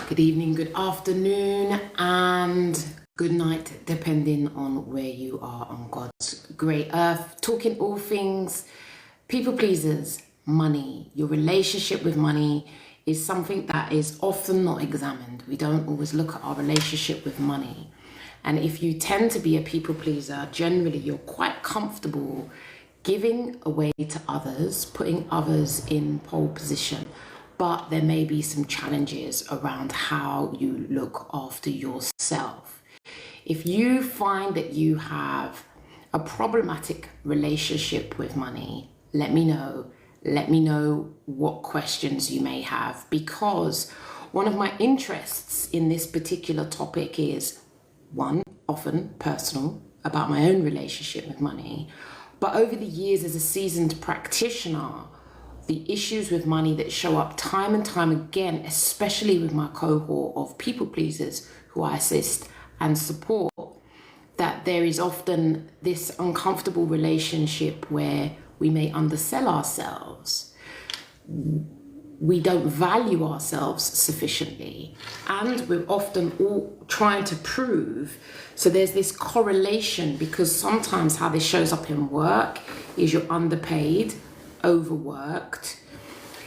Good evening, good afternoon, and good night, depending on where you are on God's great earth. Talking all things people pleasers, money. Your relationship with money is something that is often not examined. We don't always look at our relationship with money. And if you tend to be a people pleaser, generally you're quite comfortable giving away to others, putting others in pole position. But there may be some challenges around how you look after yourself. If you find that you have a problematic relationship with money, let me know. Let me know what questions you may have, because one of my interests in this particular topic is, one, often personal, about my own relationship with money. But over the years, as a seasoned practitioner, the issues with money that show up time and time again, especially with my cohort of people pleasers who I assist and support, that there is often this uncomfortable relationship where we may undersell ourselves. We don't value ourselves sufficiently, and we're often all trying to prove. So there's this correlation, because sometimes how this shows up in work is you're underpaid, overworked.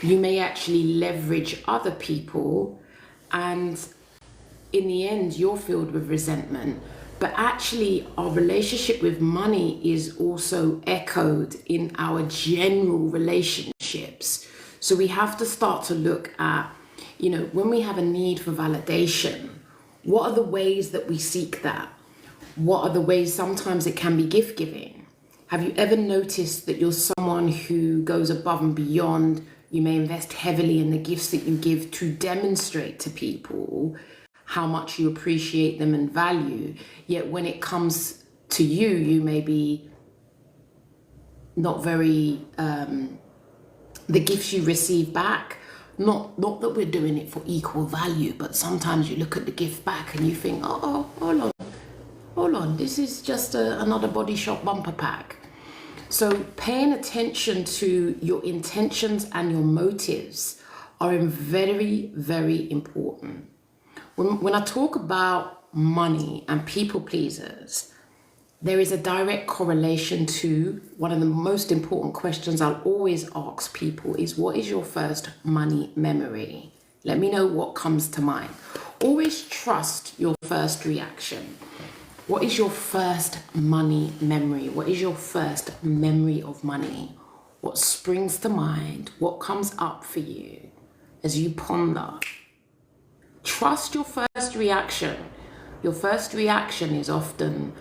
You may actually leverage other people, and in the end you're filled with resentment. But actually our relationship with money is also echoed in our general relationships. So we have to start to look at, when we have a need for validation, what are the ways that we seek that? What are the ways? Sometimes it can be gift giving. Have you ever noticed that you're someone who goes above and beyond? You may invest heavily in the gifts that you give to demonstrate to people how much you appreciate them and value. Yet when it comes to you, you may be not very, the gifts you receive back, not that we're doing it for equal value, but sometimes you look at the gift back and you think, oh, hold on, this is just another Body Shop bumper pack. So paying attention to your intentions and your motives are very, very important. When I talk about money and people pleasers, there is a direct correlation to one of the most important questions I'll always ask people is, what is your first money memory? Let me know what comes to mind. Always trust your first reaction. What is your first money memory? What is your first memory of money? What springs to mind? What comes up for you as you ponder? Trust your first reaction. Your first reaction is often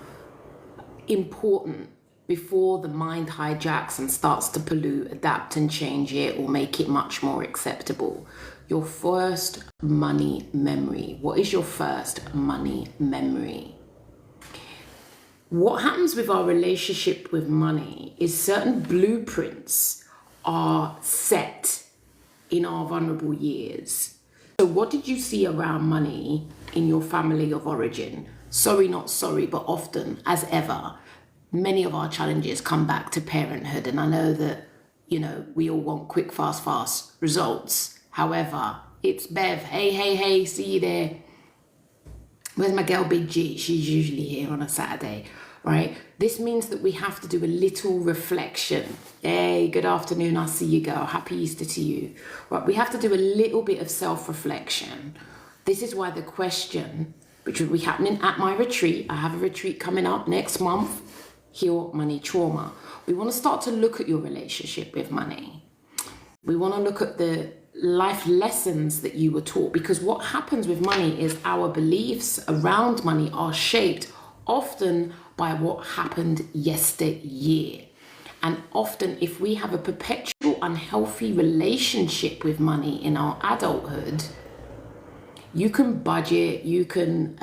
important before the mind hijacks and starts to pollute, adapt and change it, or make it much more acceptable. Your first money memory. What is your first money memory? What happens with our relationship with money is certain blueprints are set in our vulnerable years. So what did you see around money in your family of origin? Sorry, not sorry, but often, as ever, many of our challenges come back to parenthood. And I know that, we all want quick, fast results. However, it's Bev. Hey, see you there. Where's my girl Big G? She's usually here on a Saturday, right? This means that we have to do a little reflection. Hey, good afternoon. I see you, girl. Happy Easter to you. Right, we have to do a little bit of self-reflection. This is why the question, which will be happening at my retreat, I have a retreat coming up next month, Heal Money Trauma. We want to start to look at your relationship with money. We want to look at the life lessons that you were taught, because what happens with money is our beliefs around money are shaped often by what happened yesteryear. And often if we have a perpetual unhealthy relationship with money in our adulthood, you can budget, you can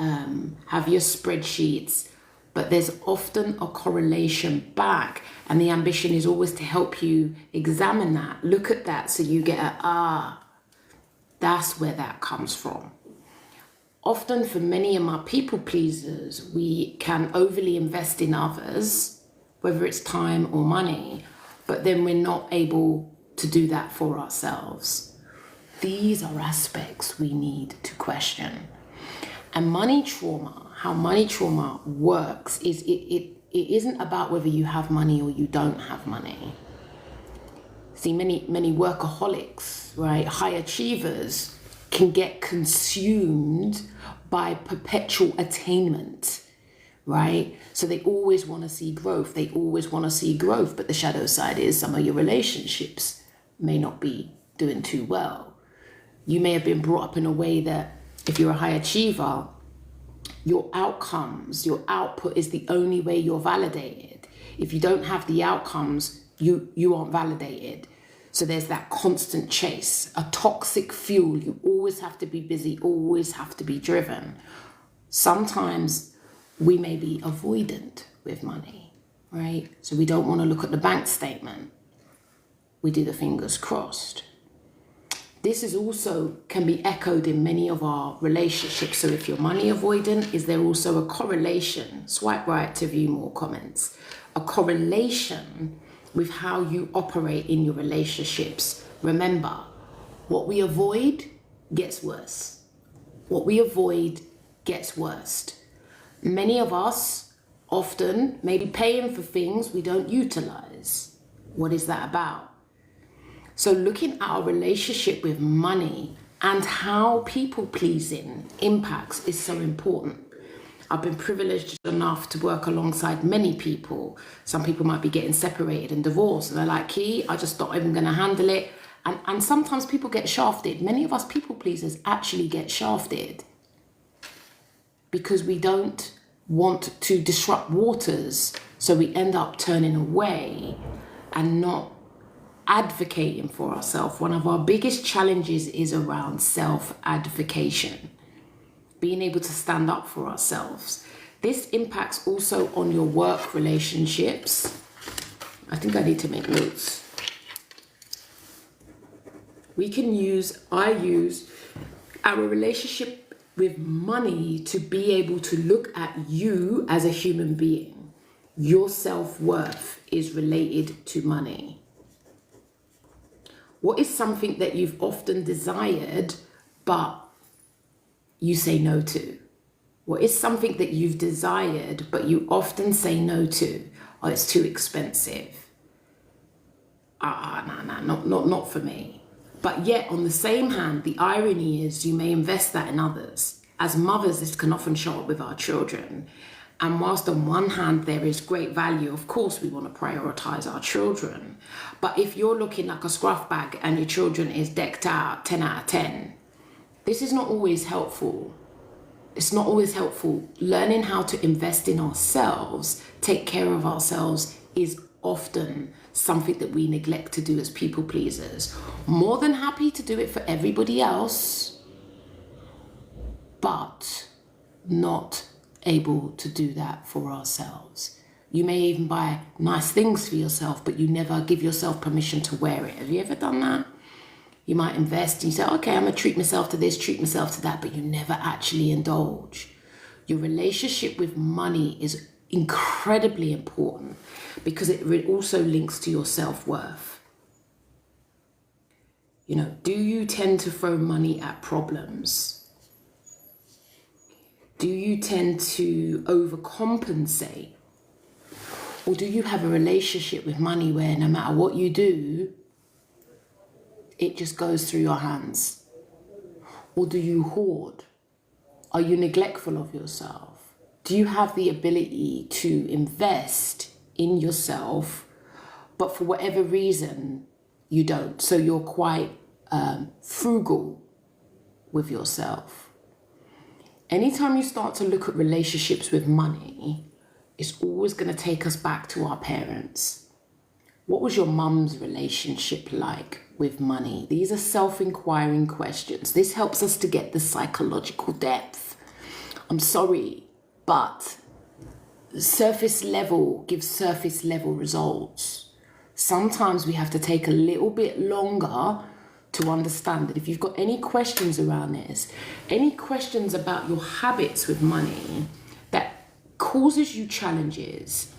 have your spreadsheets, but there's often a correlation back, and the ambition is always to help you examine that, look at that, so you get that's where that comes from. Often for many of my people pleasers, we can overly invest in others, whether it's time or money, but then we're not able to do that for ourselves. These are aspects we need to question. And money trauma, how money trauma works is it isn't about whether you have money or you don't have money. See, many workaholics, right, high achievers can get consumed by perpetual attainment, right? So they always want to see growth. They always want to see growth. But the shadow side is some of your relationships may not be doing too well. You may have been brought up in a way that if you're a high achiever, your outcomes, your output is the only way you're validated. If you don't have the outcomes, you aren't validated. So there's that constant chase, a toxic fuel. You always have to be busy, always have to be driven. Sometimes we may be avoidant with money, right? So we don't want to look at the bank statement. We do the fingers crossed. This is also can be echoed in many of our relationships. So if you're money avoidant, is there also a correlation? Swipe right to view more comments. A correlation with how you operate in your relationships. Remember, what we avoid gets worse. What we avoid gets worse. Many of us often may be paying for things we don't utilize. What is that about? So looking at our relationship with money and how people pleasing impacts is so important. I've been privileged enough to work alongside many people. Some people might be getting separated and divorced and they're like, Key, I just not even gonna handle it. And sometimes people get shafted. Many of us people pleasers actually get shafted because we don't want to disrupt waters. So we end up turning away and not advocating for ourselves. One of our biggest challenges is around self-advocation, being able to stand up for ourselves. This impacts also on your work relationships. I think I need to make notes. I use our relationship with money to be able to look at you as a human being. Your self-worth is related to money. What is something that you've often desired, but you say no to? What is something that you've desired, but you often say no to? Oh, it's too expensive. Not for me. But yet, on the same hand, the irony is you may invest that in others. As mothers, this can often show up with our children. And whilst on one hand there is great value, of course we want to prioritize our children. But if you're looking like a scruff bag and your children is decked out 10 out of 10, this is not always helpful. It's not always helpful. Learning how to invest in ourselves, take care of ourselves, is often something that we neglect to do as people pleasers. More than happy to do it for everybody else, but not able to do that for ourselves. You may even buy nice things for yourself, but you never give yourself permission to wear it. Have you ever done that? You might invest and you say, okay, I'm gonna treat myself to this, treat myself to that, but you never actually indulge. Your relationship with money is incredibly important because it also links to your self-worth. You know, do you tend to throw money at problems? Do you tend to overcompensate? Or do you have a relationship with money where no matter what you do, it just goes through your hands? Or do you hoard? Are you neglectful of yourself? Do you have the ability to invest in yourself, but for whatever reason, you don't? So you're quite frugal with yourself. Anytime you start to look at relationships with money, it's always going to take us back to our parents. What was your mum's relationship like with money? These are self-inquiring questions. This helps us to get the psychological depth. I'm sorry, but surface level gives surface level results. Sometimes we have to take a little bit longer to understand that. If you've got any questions around this, any questions about your habits with money that causes you challenges,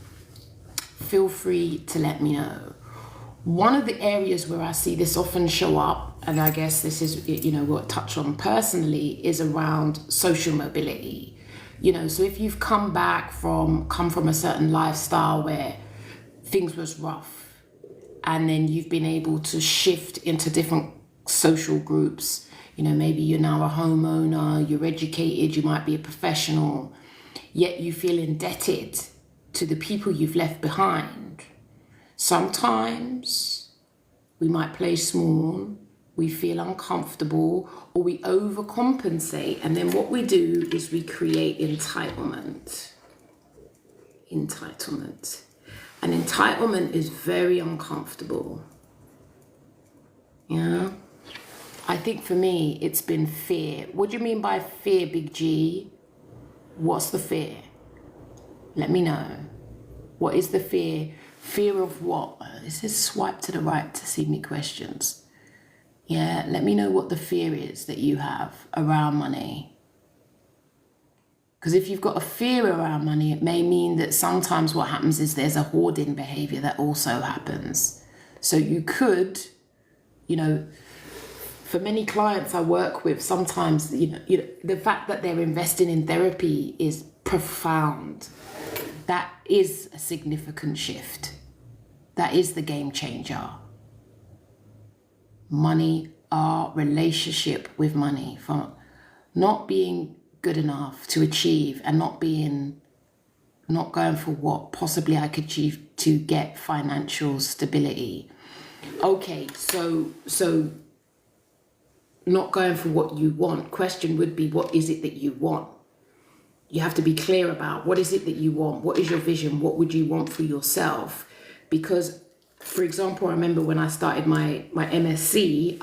feel free to let me know. One of the areas where I see this often show up, and I guess this is, what I touch on personally, is around social mobility. So if you've come from a certain lifestyle where things was rough, and then you've been able to shift into different social groups, maybe you're now a homeowner, you're educated, you might be a professional, yet you feel indebted to the people you've left behind. Sometimes we might play small, we feel uncomfortable, or we overcompensate, and then what we do is we create entitlement. And entitlement is very uncomfortable. I think for me, it's been fear. What do you mean by fear, Big G? What's the fear? Let me know. What is the fear? Fear of what? This is swipe to the right to see me questions. Yeah, let me know what the fear is that you have around money. Because if you've got a fear around money, it may mean that sometimes what happens is there's a hoarding behavior that also happens. So you could, for many clients I work with, sometimes, the fact that they're investing in therapy is profound. That is a significant shift. That is the game changer. Money, our relationship with money, from not being good enough to achieve and not going for what possibly I could achieve to get financial stability. Okay, so not going for what you want. Question would be, what is it that you want? You have to be clear about what is it that you want? What is your vision? What would you want for yourself? Because, for example, I remember when I started my MSc,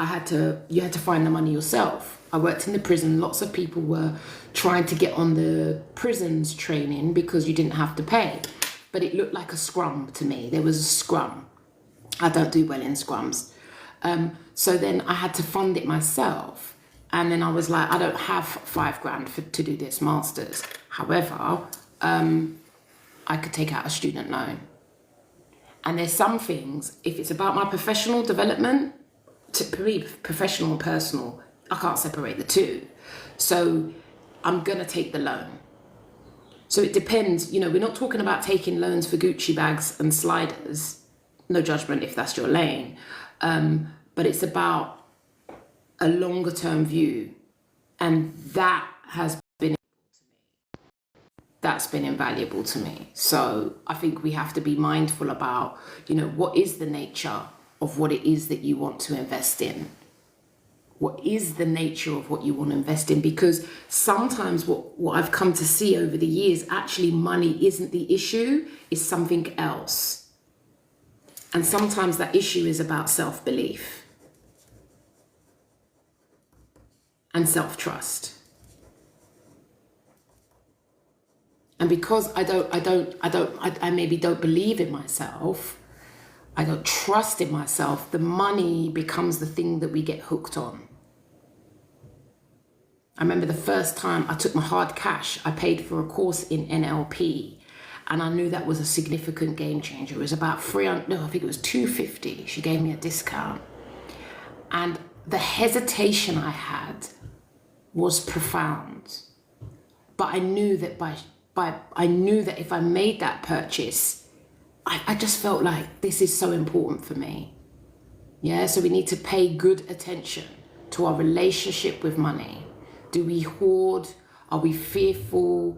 you had to find the money yourself. I worked in the prison. Lots of people were trying to get on the prisons training because you didn't have to pay. But it looked like a scrum to me. There was a scrum. I don't do well in scrums. So then I had to fund it myself. And then I was like, I don't have $5,000 to do this master's. However, I could take out a student loan. And there's some things, if it's about my professional development, to me, professional and personal, I can't separate the two. So I'm going to take the loan. So it depends, we're not talking about taking loans for Gucci bags and sliders. No judgment if that's your lane. But it's about a longer term view. And that's been invaluable to me. So I think we have to be mindful about, what is the nature of what it is that you want to invest in? What is the nature of what you want to invest in? Because sometimes what I've come to see over the years, actually money isn't the issue, it's something else. And sometimes that issue is about self-belief and self-trust. And because I maybe don't believe in myself, I don't trust in myself, the money becomes the thing that we get hooked on. I remember the first time I took my hard cash, I paid for a course in NLP, and I knew that was a significant game changer. It was about I think it was $250. She gave me a discount. And the hesitation I had was profound. But I knew that if I made that purchase, I just felt like this is so important for me. Yeah, so we need to pay good attention to our relationship with money. Do we hoard? Are we fearful?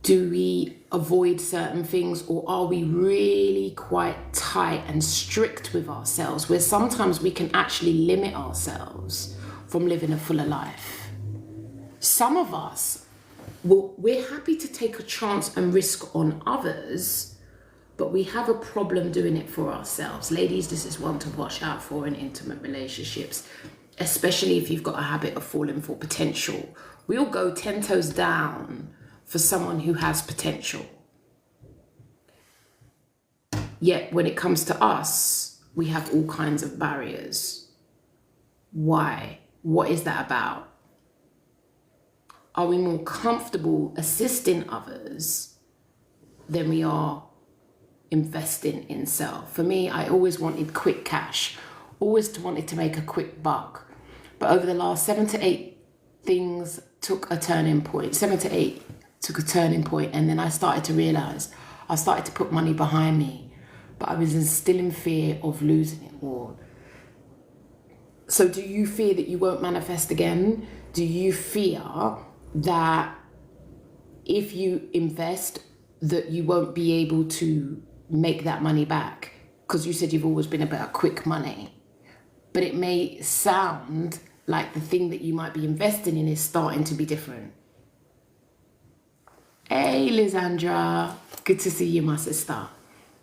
Do we avoid certain things? Or are we really quite tight and strict with ourselves, where sometimes we can actually limit ourselves from living a fuller life? Some of us, we're happy to take a chance and risk on others, but we have a problem doing it for ourselves. Ladies, this is one to watch out for in intimate relationships, especially if you've got a habit of falling for potential. We'll go 10 toes down for someone who has potential. Yet when it comes to us, we have all kinds of barriers. Why? What is that about? Are we more comfortable assisting others than we are investing in self? For me, I always wanted quick cash. always wanted to make a quick buck. But over the last 7 to 8, things took a turning point. 7 to 8 took a turning point, and then I started to realize I started to put money behind me, but I was still in fear of losing it all. So do you fear that you won't manifest again? Do you fear that if you invest that you won't be able to make that money back? Because you said you've always been about quick money, but it may sound like the thing that you might be investing in is starting to be different. Hey, Lysandra, good to see you, my sister.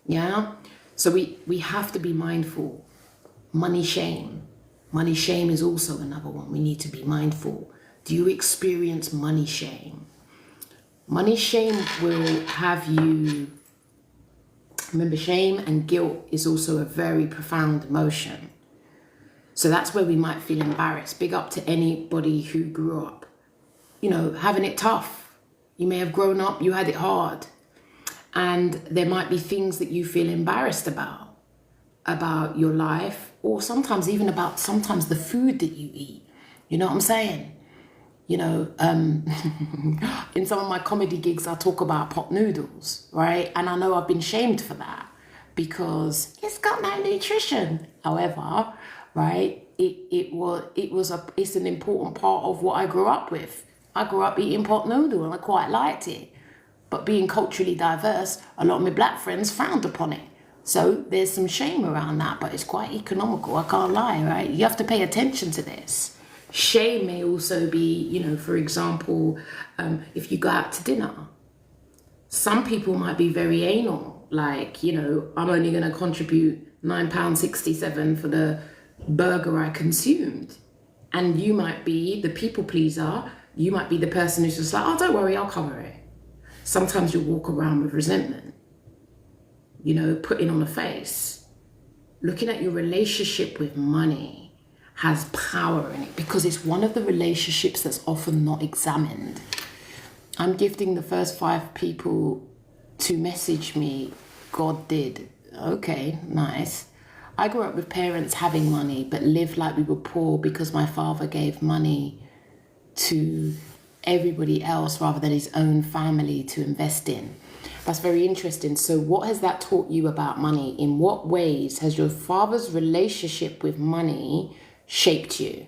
Yeah? So we have to be mindful. Money shame. Money shame is also another one we need to be mindful. Do you experience money shame? Money shame will have you... Remember, shame and guilt is also a very profound emotion. So that's where we might feel embarrassed. Big up to anybody who grew up, having it tough. You may have grown up, you had it hard. And there might be things that you feel embarrassed about your life, or sometimes even about the food that you eat. You know what I'm saying? In some of my comedy gigs, I talk about pot noodles, right? And I know I've been shamed for that because it's got no nutrition. However, right, it's an important part of what I grew up with. I grew up eating pot noodle and I quite liked it. But being culturally diverse, a lot of my black friends frowned upon it. So there's some shame around that, but it's quite economical, I can't lie, right? You have to pay attention to this. Shame may also be, for example, if you go out to dinner. Some people might be very anal, like, I'm only going to contribute £9.67 for the burger I consumed. And you might be the people pleaser. You might be the person who's just like, oh, don't worry, I'll cover it. Sometimes you'll walk around with resentment, putting on a face. Looking at your relationship with money has power in it because it's one of the relationships that's often not examined. I'm gifting the first 5 people to message me, God did. Okay, nice. I grew up with parents having money, but lived like we were poor because my father gave money to everybody else rather than his own family to invest in. That's very interesting. So what has that taught you about money? In what ways has your father's relationship with money shaped you?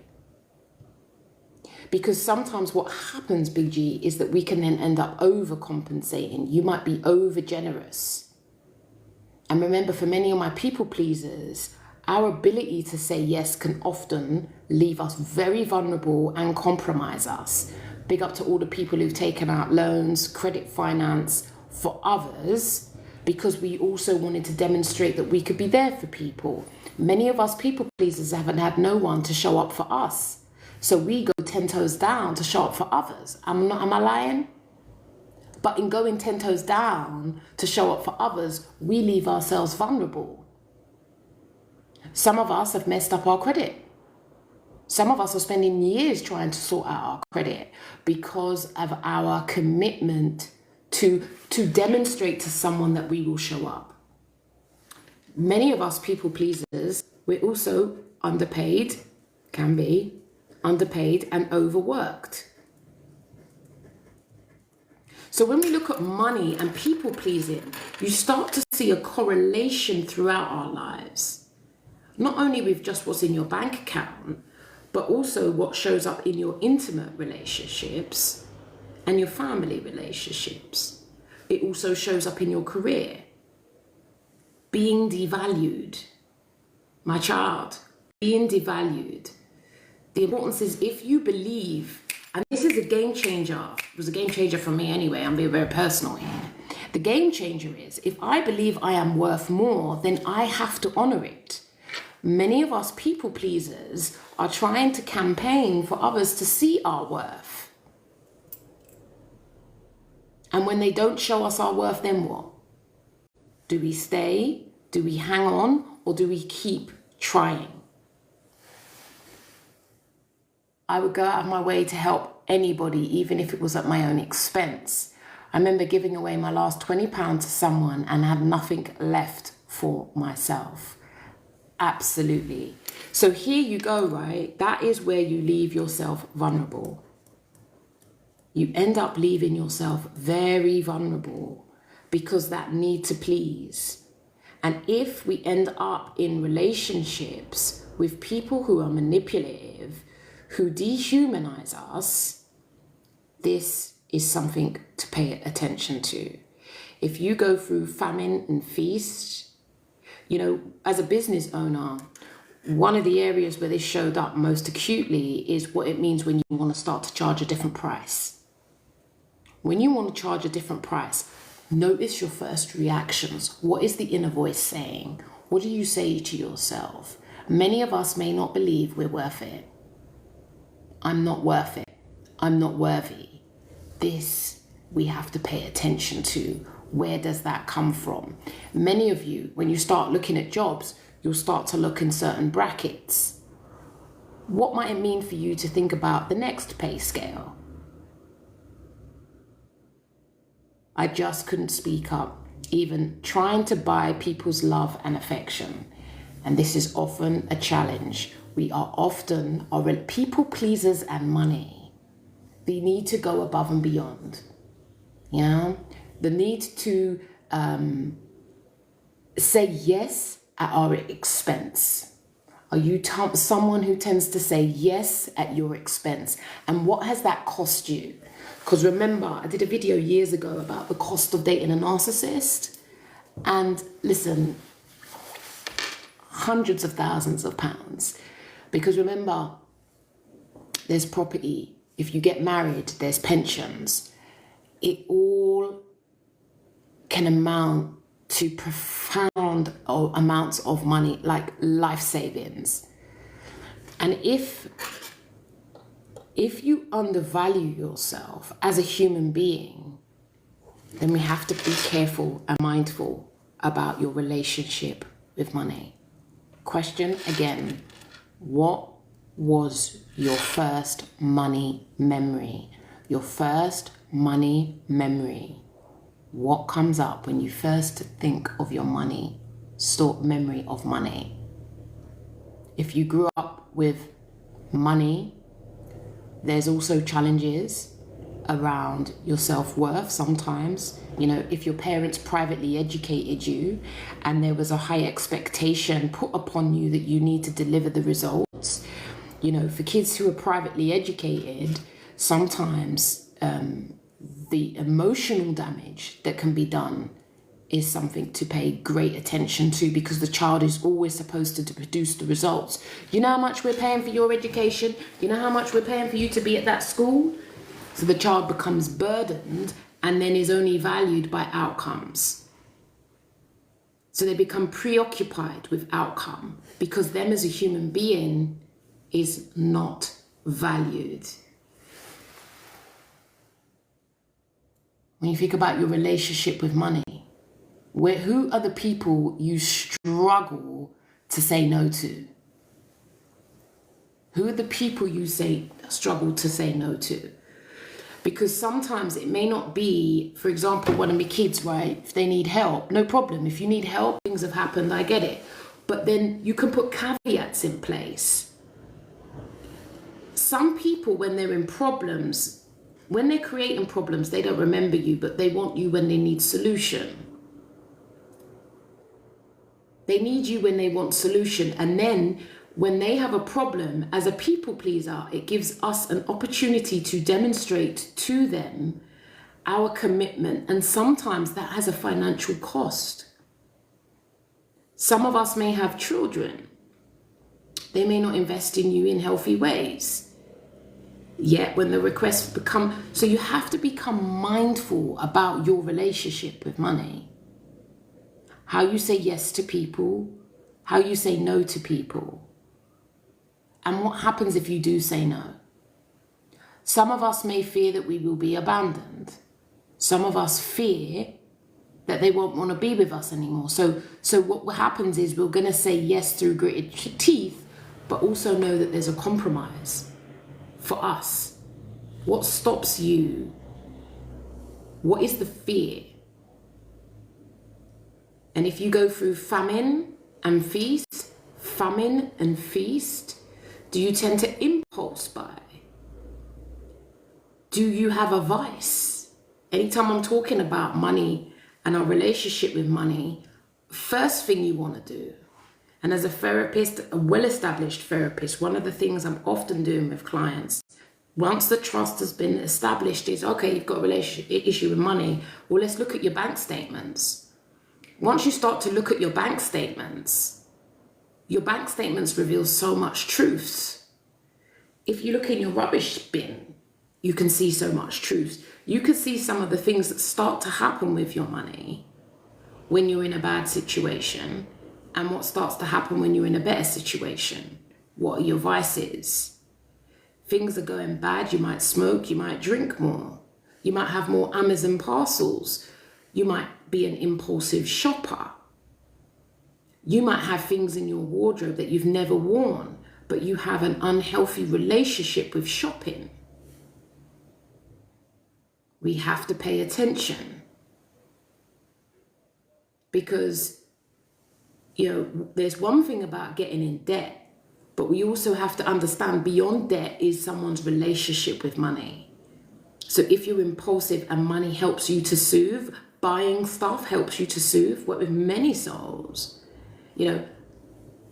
Because sometimes what happens, Big G, is that we can then end up overcompensating. You might be over generous. And remember, for many of my people pleasers, our ability to say yes can often leave us very vulnerable and compromise us. Big up to all the people who've taken out loans, credit finance for others, because we also wanted to demonstrate that we could be there for people. Many of us people pleasers haven't had no one to show up for us. So we go 10 toes down to show up for others. Am I lying? But in going 10 toes down to show up for others, we leave ourselves vulnerable. Some of us have messed up our credit. Some of us are spending years trying to sort out our credit because of our commitment to demonstrate to someone that we will show up. Many of us people pleasers, we're also underpaid, can be, underpaid and overworked. So when we look at money and people pleasing, you start to see a correlation throughout our lives. Not only with just what's in your bank account, but also what shows up in your intimate relationships and your family relationships. It also shows up in your career. Being devalued. My child, being devalued. The importance is if you believe, and this is a game changer, it was a game changer for me anyway, I'm being very personal here. The game changer is if I believe I am worth more, then I have to honor it. Many of us people pleasers are trying to campaign for others to see our worth. And when they don't show us our worth, then what? Do we stay? Do we hang on? Or do we keep trying? I would go out of my way to help anybody, even if it was at my own expense. I remember giving away my last £20 to someone and had nothing left for myself. Absolutely. So here you go, right? That is where you leave yourself vulnerable. You end up leaving yourself very vulnerable because that need to please. And if we end up in relationships with people who are manipulative, who dehumanize us, this is something to pay attention to. If you go through famine and feast, you know, as a business owner, one of the areas where this showed up most acutely is what it means when you want to start to charge a different price. When you want to charge a different price, notice your first reactions. What is the inner voice saying? What do you say to yourself? Many of us may not believe we're worth it. I'm not worth it. I'm not worthy. This we have to pay attention to. Where does that come from? Many of you, when you start looking at jobs, you'll start to look in certain brackets. What might it mean for you to think about the next pay scale? I just couldn't speak up, even trying to buy people's love and affection. And this is often a challenge. We are often people pleasers and money. The need to go above and beyond. Yeah, the need to say yes at our expense. Are you someone who tends to say yes at your expense? And what has that cost you? Because remember, I did a video years ago about the cost of dating a narcissist. And listen, hundreds of thousands of pounds. Because remember, there's property. If you get married, there's pensions. It all can amount to profound amounts of money, like life savings. And if you undervalue yourself as a human being, then we have to be careful and mindful about your relationship with money. Question again, what was your first money memory? Your first money memory. What comes up when you first think of your money, memory of money? If you grew up with money, there's also challenges around your self-worth sometimes. You know, if your parents privately educated you and there was a high expectation put upon you that you need to deliver the results, you know, for kids who are privately educated, sometimes the emotional damage that can be done is something to pay great attention to, because the child is always supposed to produce the results. You know how much we're paying for your education? You know how much we're paying for you to be at that school? So the child becomes burdened and then is only valued by outcomes. So they become preoccupied with outcome because them as a human being is not valued. When you think about your relationship with money, who are the people you struggle to say no to? Who are the people you struggle to say no to? Because sometimes it may not be, for example, one of my kids, right? If they need help, no problem. If you need help, things have happened, I get it. But then you can put caveats in place. Some people, when they're in problems, when they're creating problems, they don't remember you, but they want you when they need solution. They need you when they want solution. And then when they have a problem, as a people pleaser, it gives us an opportunity to demonstrate to them our commitment. And sometimes that has a financial cost. Some of us may have children. They may not invest in you in healthy ways. Yet when the requests become, so you have to become mindful about your relationship with money. How you say yes to people, how you say no to people. And what happens if you do say no? Some of us may fear that we will be abandoned. Some of us fear that they won't want to be with us anymore. So what happens is we're going to say yes through gritted teeth, but also know that there's a compromise for us. What stops you? What is the fear? And if you go through famine and feast, famine and feast? Do you tend to impulse buy? Do you have a vice? Anytime I'm talking about money and our relationship with money, first thing you want to do, and as a therapist, a well-established therapist, one of the things I'm often doing with clients, once the trust has been established, is, okay, you've got a relationship issue with money, well, let's look at your bank statements. Once you start to look at your bank statements reveal so much truth. If you look in your rubbish bin, you can see so much truth. You can see some of the things that start to happen with your money when you're in a bad situation, and what starts to happen when you're in a better situation. What are your vices? Things are going bad, you might smoke, you might drink more. You might have more Amazon parcels. You might be an impulsive shopper. You might have things in your wardrobe that you've never worn, but you have an unhealthy relationship with shopping. We have to pay attention, because, you know, there's one thing about getting in debt, but we also have to understand beyond debt is someone's relationship with money. So if you're impulsive and money helps you to soothe, buying stuff helps you to soothe. What with many souls, you know,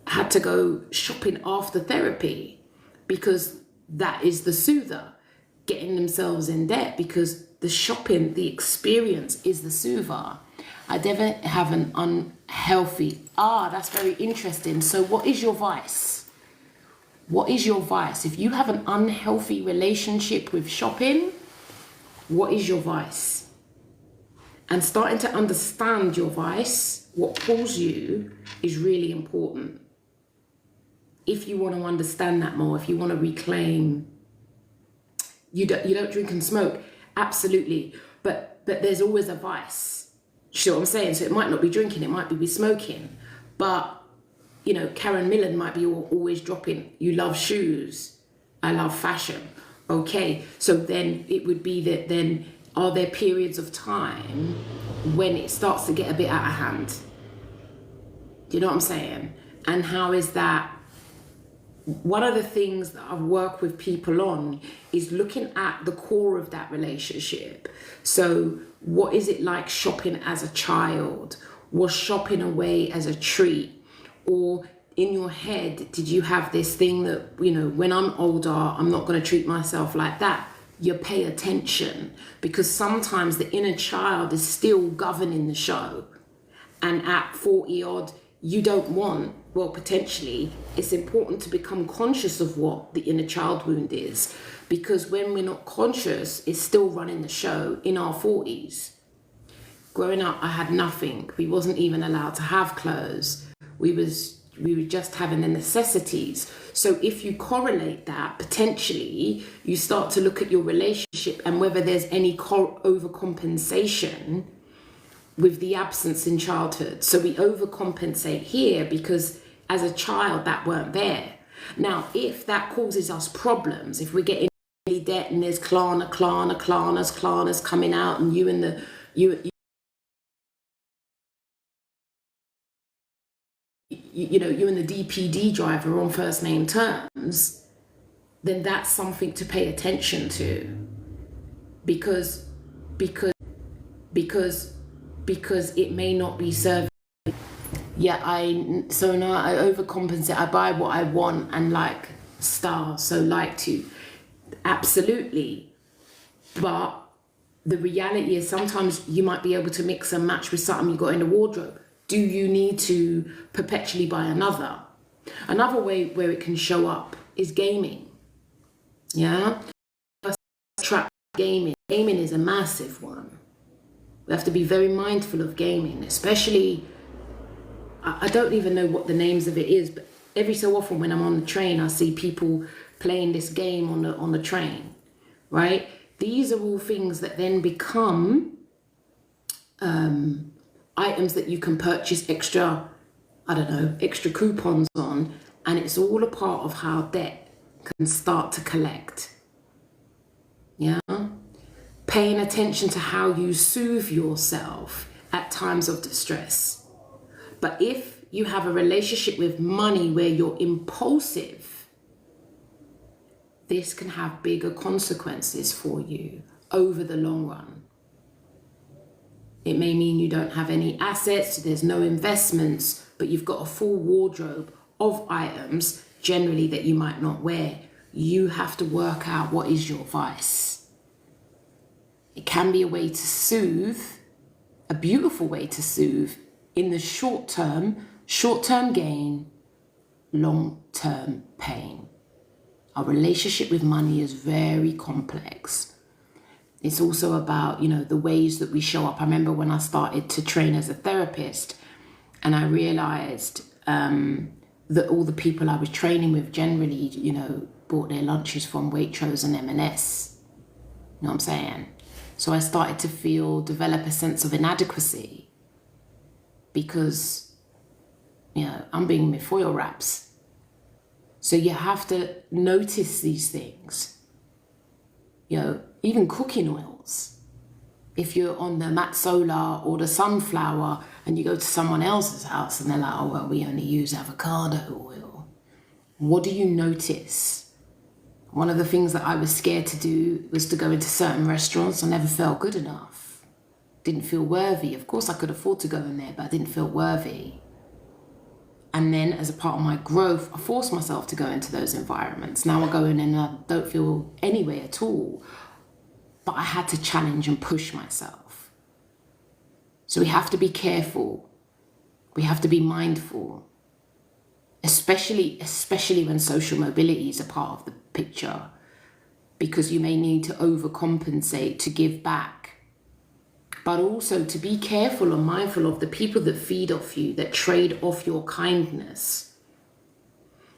had to go shopping after therapy because that is the soother, getting themselves in debt because the shopping, the experience is the soother. I never have an unhealthy, that's very interesting. So what is your vice? What is your vice? If you have an unhealthy relationship with shopping, what is your vice? And starting to understand your vice, what pulls you, is really important. If you want to understand that more, if you want to reclaim, you don't drink and smoke, absolutely, but there's always a vice. You know what I'm saying? So it might not be drinking, it might be smoking, but you know, Karen Millen might be always dropping, you love shoes, I love fashion. Okay, so then it would be that, then are there periods of time when it starts to get a bit out of hand? Do you know what I'm saying? And how is that? One of the things that I work with people on is looking at the core of that relationship. So what is it like shopping as a child? Was shopping away as a treat? Or in your head, did you have this thing that, you know, when I'm older, I'm not going to treat myself like that? You pay attention, because sometimes the inner child is still governing the show. And at 40 odd, you don't want, well, potentially, it's important to become conscious of what the inner child wound is, because when we're not conscious, it's still running the show in our 40s. Growing up, I had nothing. We wasn't even allowed to have clothes. We were just having the necessities. So if you correlate that, potentially, you start to look at your relationship and whether there's any overcompensation with the absence in childhood. So we overcompensate here because as a child that weren't there. Now, if that causes us problems, if we're getting debt and there's Klarnas coming out, and you and the DPD driver are on first name terms, then that's something to pay attention to, because it may not be serving. So now I overcompensate. I buy what I want and like style, so like to, absolutely. But the reality is sometimes you might be able to mix and match with something you got in the wardrobe. Do you need to perpetually buy another? Another way where it can show up is gaming. Yeah? Trap gaming. Gaming is a massive one. We have to be very mindful of gaming, especially, I don't even know what the names of it is, but every so often when I'm on the train, I see people playing this game on the train, right? These are all things that then become items that you can purchase extra coupons on, and it's all a part of how debt can start to collect. Yeah? Paying attention to how you soothe yourself at times of distress. But if you have a relationship with money where you're impulsive, this can have bigger consequences for you over the long run. It may mean you don't have any assets, there's no investments, but you've got a full wardrobe of items generally that you might not wear. You have to work out what is your vice. It can be a way to soothe, a beautiful way to soothe in the short term gain, long-term pain. Our relationship with money is very complex. It's also about, the ways that we show up. I remember when I started to train as a therapist and I realized that all the people I was training with generally, bought their lunches from Waitrose and M&S. You know what I'm saying? So I started to develop a sense of inadequacy because, I'm being my foil wraps. So you have to notice these things. Even cooking oils. If you're on the Matzola or the sunflower and you go to someone else's house and they're like, oh, well, we only use avocado oil. What do you notice? One of the things that I was scared to do was to go into certain restaurants. I never felt good enough. Didn't feel worthy. Of course, I could afford to go in there, but I didn't feel worthy. And then as a part of my growth, I forced myself to go into those environments. Now I go in and I don't feel any way at all. But I had to challenge and push myself. So we have to be careful. We have to be mindful. Especially when social mobility is a part of the picture. Because you may need to overcompensate to give back. But also to be careful and mindful of the people that feed off you, that trade off your kindness.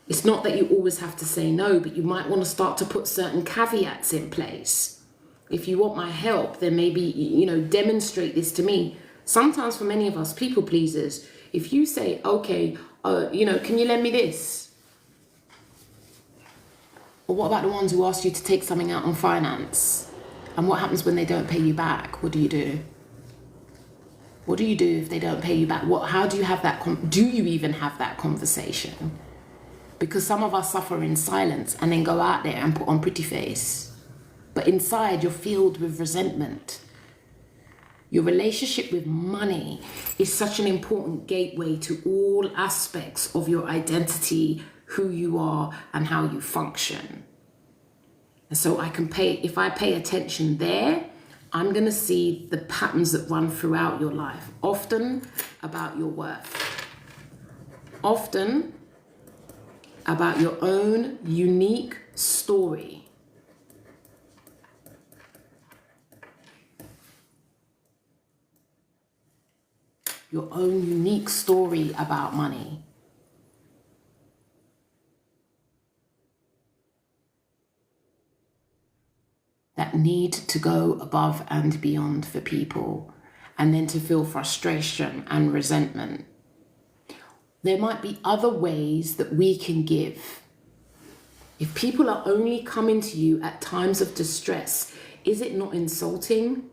It's not that you always have to say no, but you might want to start to put certain caveats in place. If you want my help, then maybe, demonstrate this to me. Sometimes for many of us people pleasers, if you say, okay, can you lend me this? Or what about the ones who ask you to take something out on finance? And what happens when they don't pay you back? What do you do? What do you do if they don't pay you back? How do you have that? Do you even have that conversation? Because some of us suffer in silence and then go out there and put on pretty face. But inside you're filled with resentment. Your relationship with money is such an important gateway to all aspects of your identity, who you are and how you function. And so if I pay attention there, I'm going to see the patterns that run throughout your life, often about your worth, often about your own unique story. Your own unique story about money. That need to go above and beyond for people, and then to feel frustration and resentment. There might be other ways that we can give. If people are only coming to you at times of distress, is it not insulting?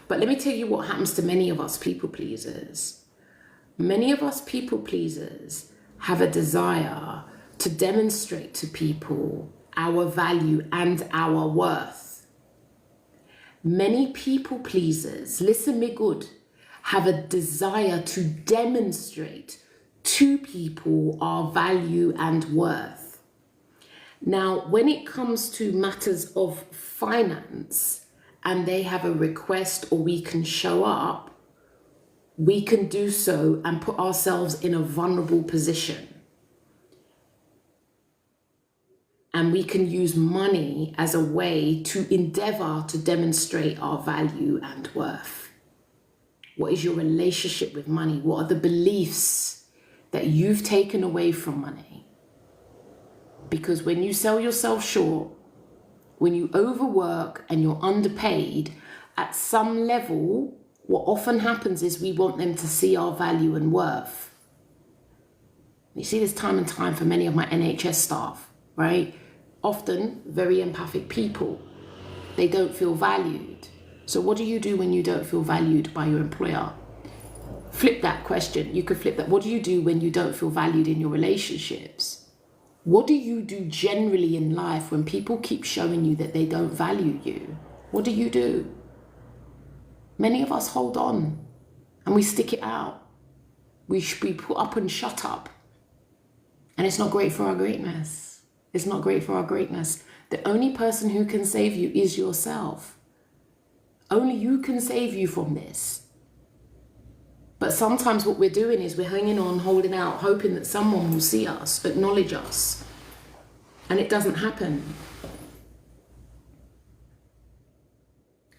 But let me tell you what happens to many of us people pleasers. Many of us people pleasers have a desire to demonstrate to people our value and our worth. Many people pleasers, listen me good, have a desire to demonstrate to people our value and worth. Now, when it comes to matters of finance, and they have a request or we can show up, we can do so and put ourselves in a vulnerable position. And we can use money as a way to endeavor to demonstrate our value and worth. What is your relationship with money? What are the beliefs that you've taken away from money? Because when you sell yourself short, when you overwork and you're underpaid, at some level, what often happens is we want them to see our value and worth. You see this time and time for many of my NHS staff, right? Often very empathic people. They don't feel valued. So what do you do when you don't feel valued by your employer? flip that question. You could flip that. What do you do when you don't feel valued in your relationships? What do you do generally in life when people keep showing you that they don't value you? What do you do? Many of us hold on and we stick it out. We should be put up and shut up. And it's not great for our greatness. It's not great for our greatness. The only person who can save you is yourself. Only you can save you from this. But sometimes what we're doing is we're hanging on, holding out, hoping that someone will see us, acknowledge us. And it doesn't happen.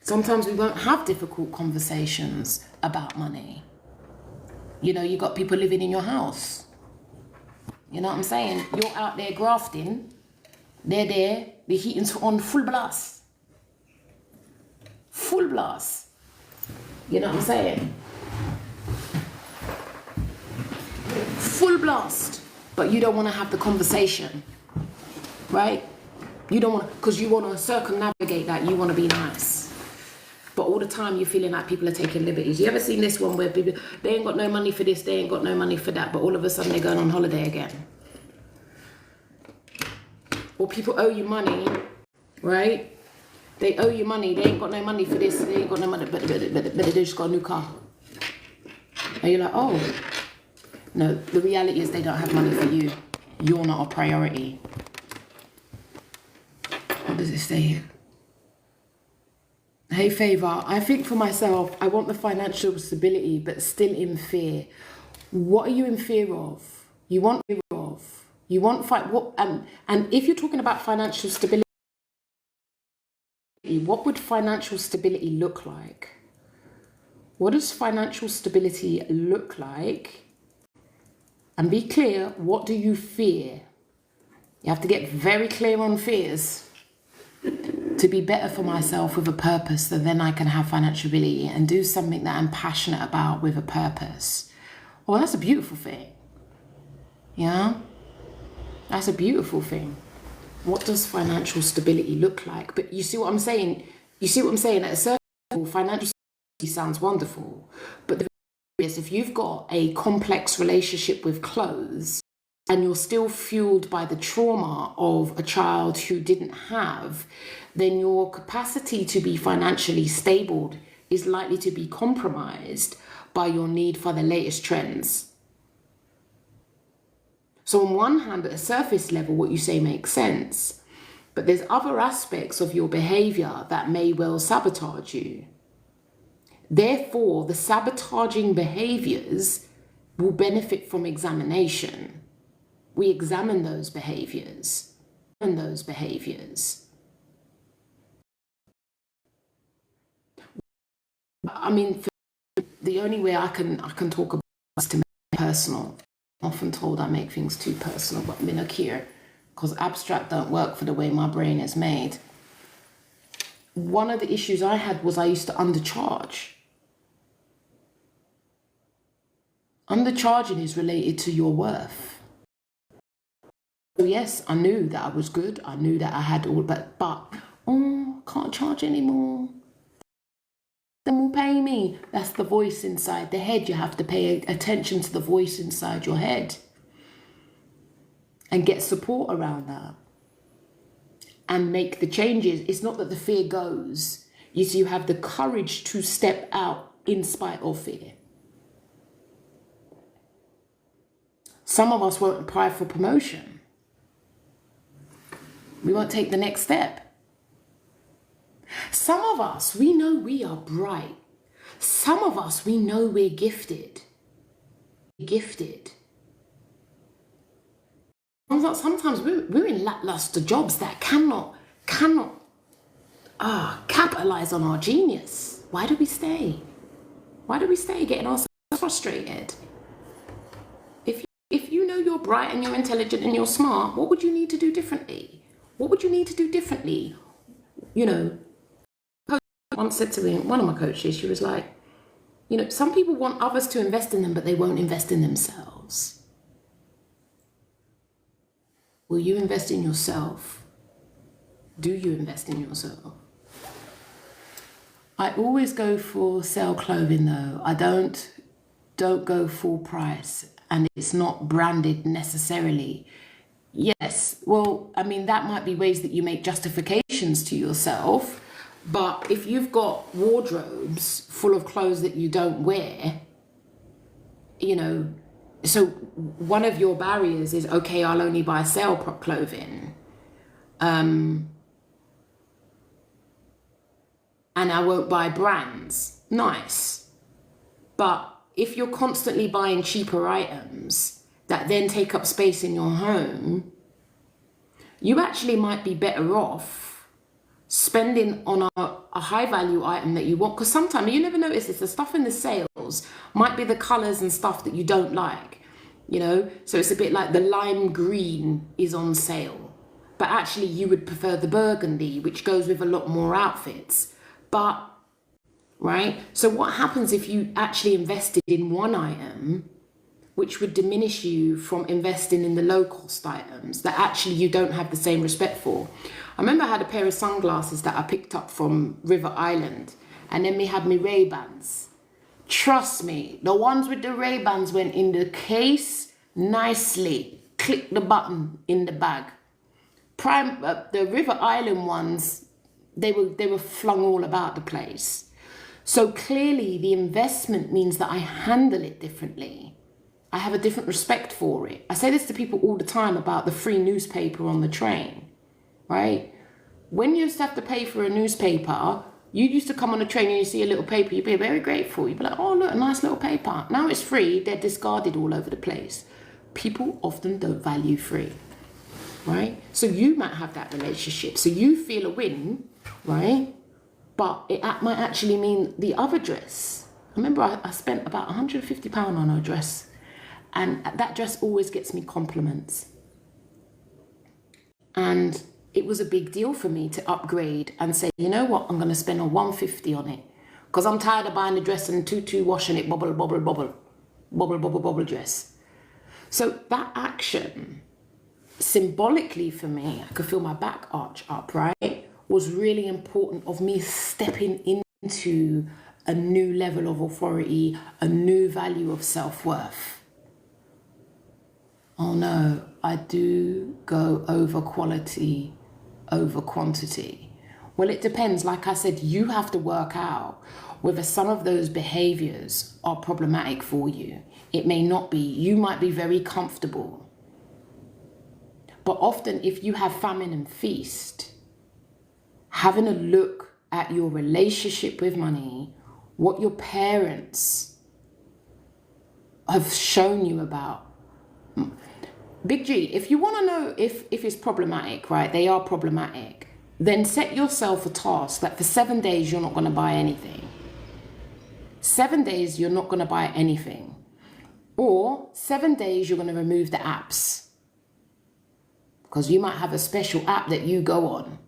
Sometimes we won't have difficult conversations about money. You know, you got people living in your house. You know what I'm saying? You're out there grafting. They're there. The heating's on full blast. Full blast. You know what I'm saying? Full blast. But you don't want to have the conversation. Right? You don't want to, because you want to circumnavigate that. You want to be nice. But all the time you're feeling like people are taking liberties. You ever seen this one where people, they ain't got no money for this, they ain't got no money for that, but all of a sudden they're going on holiday again? Or people owe you money, right? They owe you money, they ain't got no money for this, they ain't got no money, but they just got a new car. And you're like, oh. No, the reality is they don't have money for you. You're not a priority. What does it say here? Hey, Favor, I think for myself, I want the financial stability, but still in fear. What are you in fear of? You want fear of? You want what? And if you're talking about financial stability, what would financial stability look like? What does financial stability look like? And be clear, what do you fear? You have to get very clear on fears. To be better for myself with a purpose, so then I can have financial ability and do something that I'm passionate about with a purpose. Well, that's a beautiful thing. Yeah? That's a beautiful thing. What does financial stability look like? But you see what I'm saying? You see what I'm saying? At a certain level, financial stability sounds wonderful. But the reality is, if you've got a complex relationship with clothes and you're still fueled by the trauma of a child who didn't have, then your capacity to be financially stable is likely to be compromised by your need for the latest trends. So on one hand, at a surface level, what you say makes sense, but there's other aspects of your behavior that may well sabotage you. Therefore, the sabotaging behaviors will benefit from examination. We examine those behaviors. I mean, the only way I can talk about is to make it personal. I'm often told I make things too personal, but I'm not here because abstract don't work for the way my brain is made. One of the issues I had was I used to undercharge. Undercharging is related to your worth. So yes, I knew that I was good. I knew that I had all, but can't charge anymore. Then will pay me. That's the voice inside the head. You have to pay attention to the voice inside your head and get support around that and make the changes. It's not that the fear goes. You have the courage to step out in spite of fear. Some of us won't apply for promotion. We won't take the next step. Some of us, we know we are bright. Some of us, we know we're gifted. Sometimes we're in lackluster jobs that cannot capitalize on our genius. Why do we stay? Why do we stay getting ourselves frustrated? If you know you're bright and you're intelligent and you're smart, what would you need to do differently? What would you need to do differently? You know, once said to me, one of my coaches, she was like, you know, some people want others to invest in them, but they won't invest in themselves. Will you invest in yourself? Do you invest in yourself? I always go for sale clothing though. I don't don't go full price and it's not branded necessarily. Yes, well, I mean, that might be ways that you make justifications to yourself. But if you've got wardrobes full of clothes that you don't wear, you know, so one of your barriers is, okay, I'll only buy sale clothing. And I won't buy brands. Nice. But if you're constantly buying cheaper items that then take up space in your home, you actually might be better off spending on a high value item that you want. Because sometimes, you never notice this, the stuff in the sales might be the colors and stuff that you don't like, you know? So it's a bit like the lime green is on sale, but actually you would prefer the burgundy, which goes with a lot more outfits. But, right? So what happens if you actually invested in one item, which would diminish you from investing in the low cost items that actually you don't have the same respect for? I remember I had a pair of sunglasses that I picked up from River Island, and then we had my Ray-Bans. Trust me, the ones with the Ray-Bans went in the case nicely. Click the button in the bag. The River Island ones, they were flung all about the place. So clearly the investment means that I handle it differently. I have a different respect for it. I say this to people all the time about the free newspaper on the train, right? When you used to have to pay for a newspaper, you used to come on a train and you see a little paper, you'd be very grateful. You'd be like, oh, look, a nice little paper. Now it's free, they're discarded all over the place. People often don't value free, right? So you might have that relationship. So you feel a win, right? But it might actually mean the other dress. I remember I spent about £150 on a dress, and that dress always gets me compliments. And it was a big deal for me to upgrade and say, you know what, I'm going to spend a £150 on it. Because I'm tired of buying the dress and tutu washing it, bubble, bubble, bubble, bubble, bubble, bubble dress. So that action, symbolically for me, I could feel my back arch up, right? Was really important of me stepping into a new level of authority, a new value of self-worth. Oh no, I do go over quality, over quantity. Well, it depends. Like I said, you have to work out whether some of those behaviors are problematic for you. It may not be. You might be very comfortable. But often if you have famine and feast, having a look at your relationship with money, what your parents have shown you about. Big G, if you want to know if it's problematic, right, they are problematic, then set yourself a task that for 7 days you're not going to buy anything. 7 days you're not going to buy anything. Or 7 days you're going to remove the apps. Because you might have a special app that you go on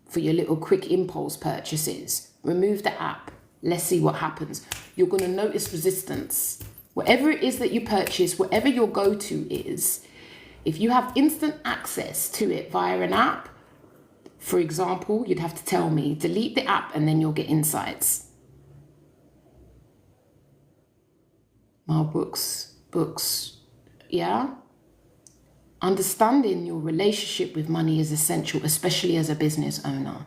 for your little quick impulse purchases. Remove the app. Let's see what happens. You're going to notice resistance. Whatever it is that you purchase, whatever your go-to is, if you have instant access to it via an app, for example, you'd have to tell me, delete the app and then you'll get insights. More books, yeah? Understanding your relationship with money is essential, especially as a business owner.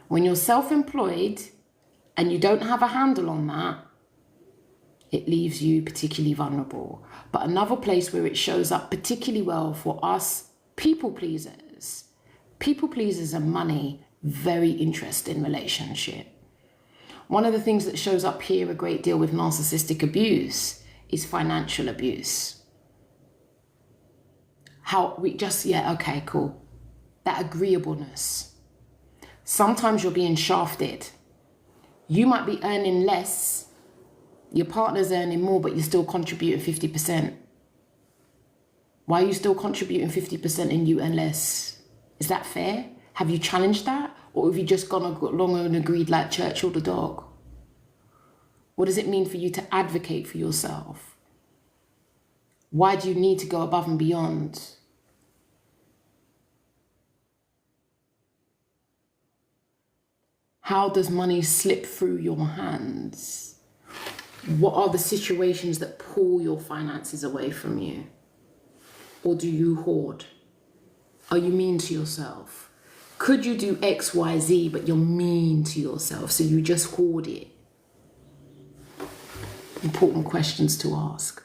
When you're self-employed and you don't have a handle on that, it leaves you particularly vulnerable. But another place where it shows up particularly well for us people pleasers and money, very interesting relationship. One of the things that shows up here a great deal with narcissistic abuse is financial abuse. How we just, yeah, okay, cool. That agreeableness. Sometimes you're being shafted. You might be earning less, your partner's earning more, but you're still contributing 50%. Why are you still contributing 50% and you earn less? Is that fair? Have you challenged that? Or have you just gone along and agreed like Churchill the dog? What does it mean for you to advocate for yourself? Why do you need to go above and beyond? How does money slip through your hands? What are the situations that pull your finances away from you? Or do you hoard? Are you mean to yourself? Could you do X, Y, Z, but you're mean to yourself, so you just hoard it? Important questions to ask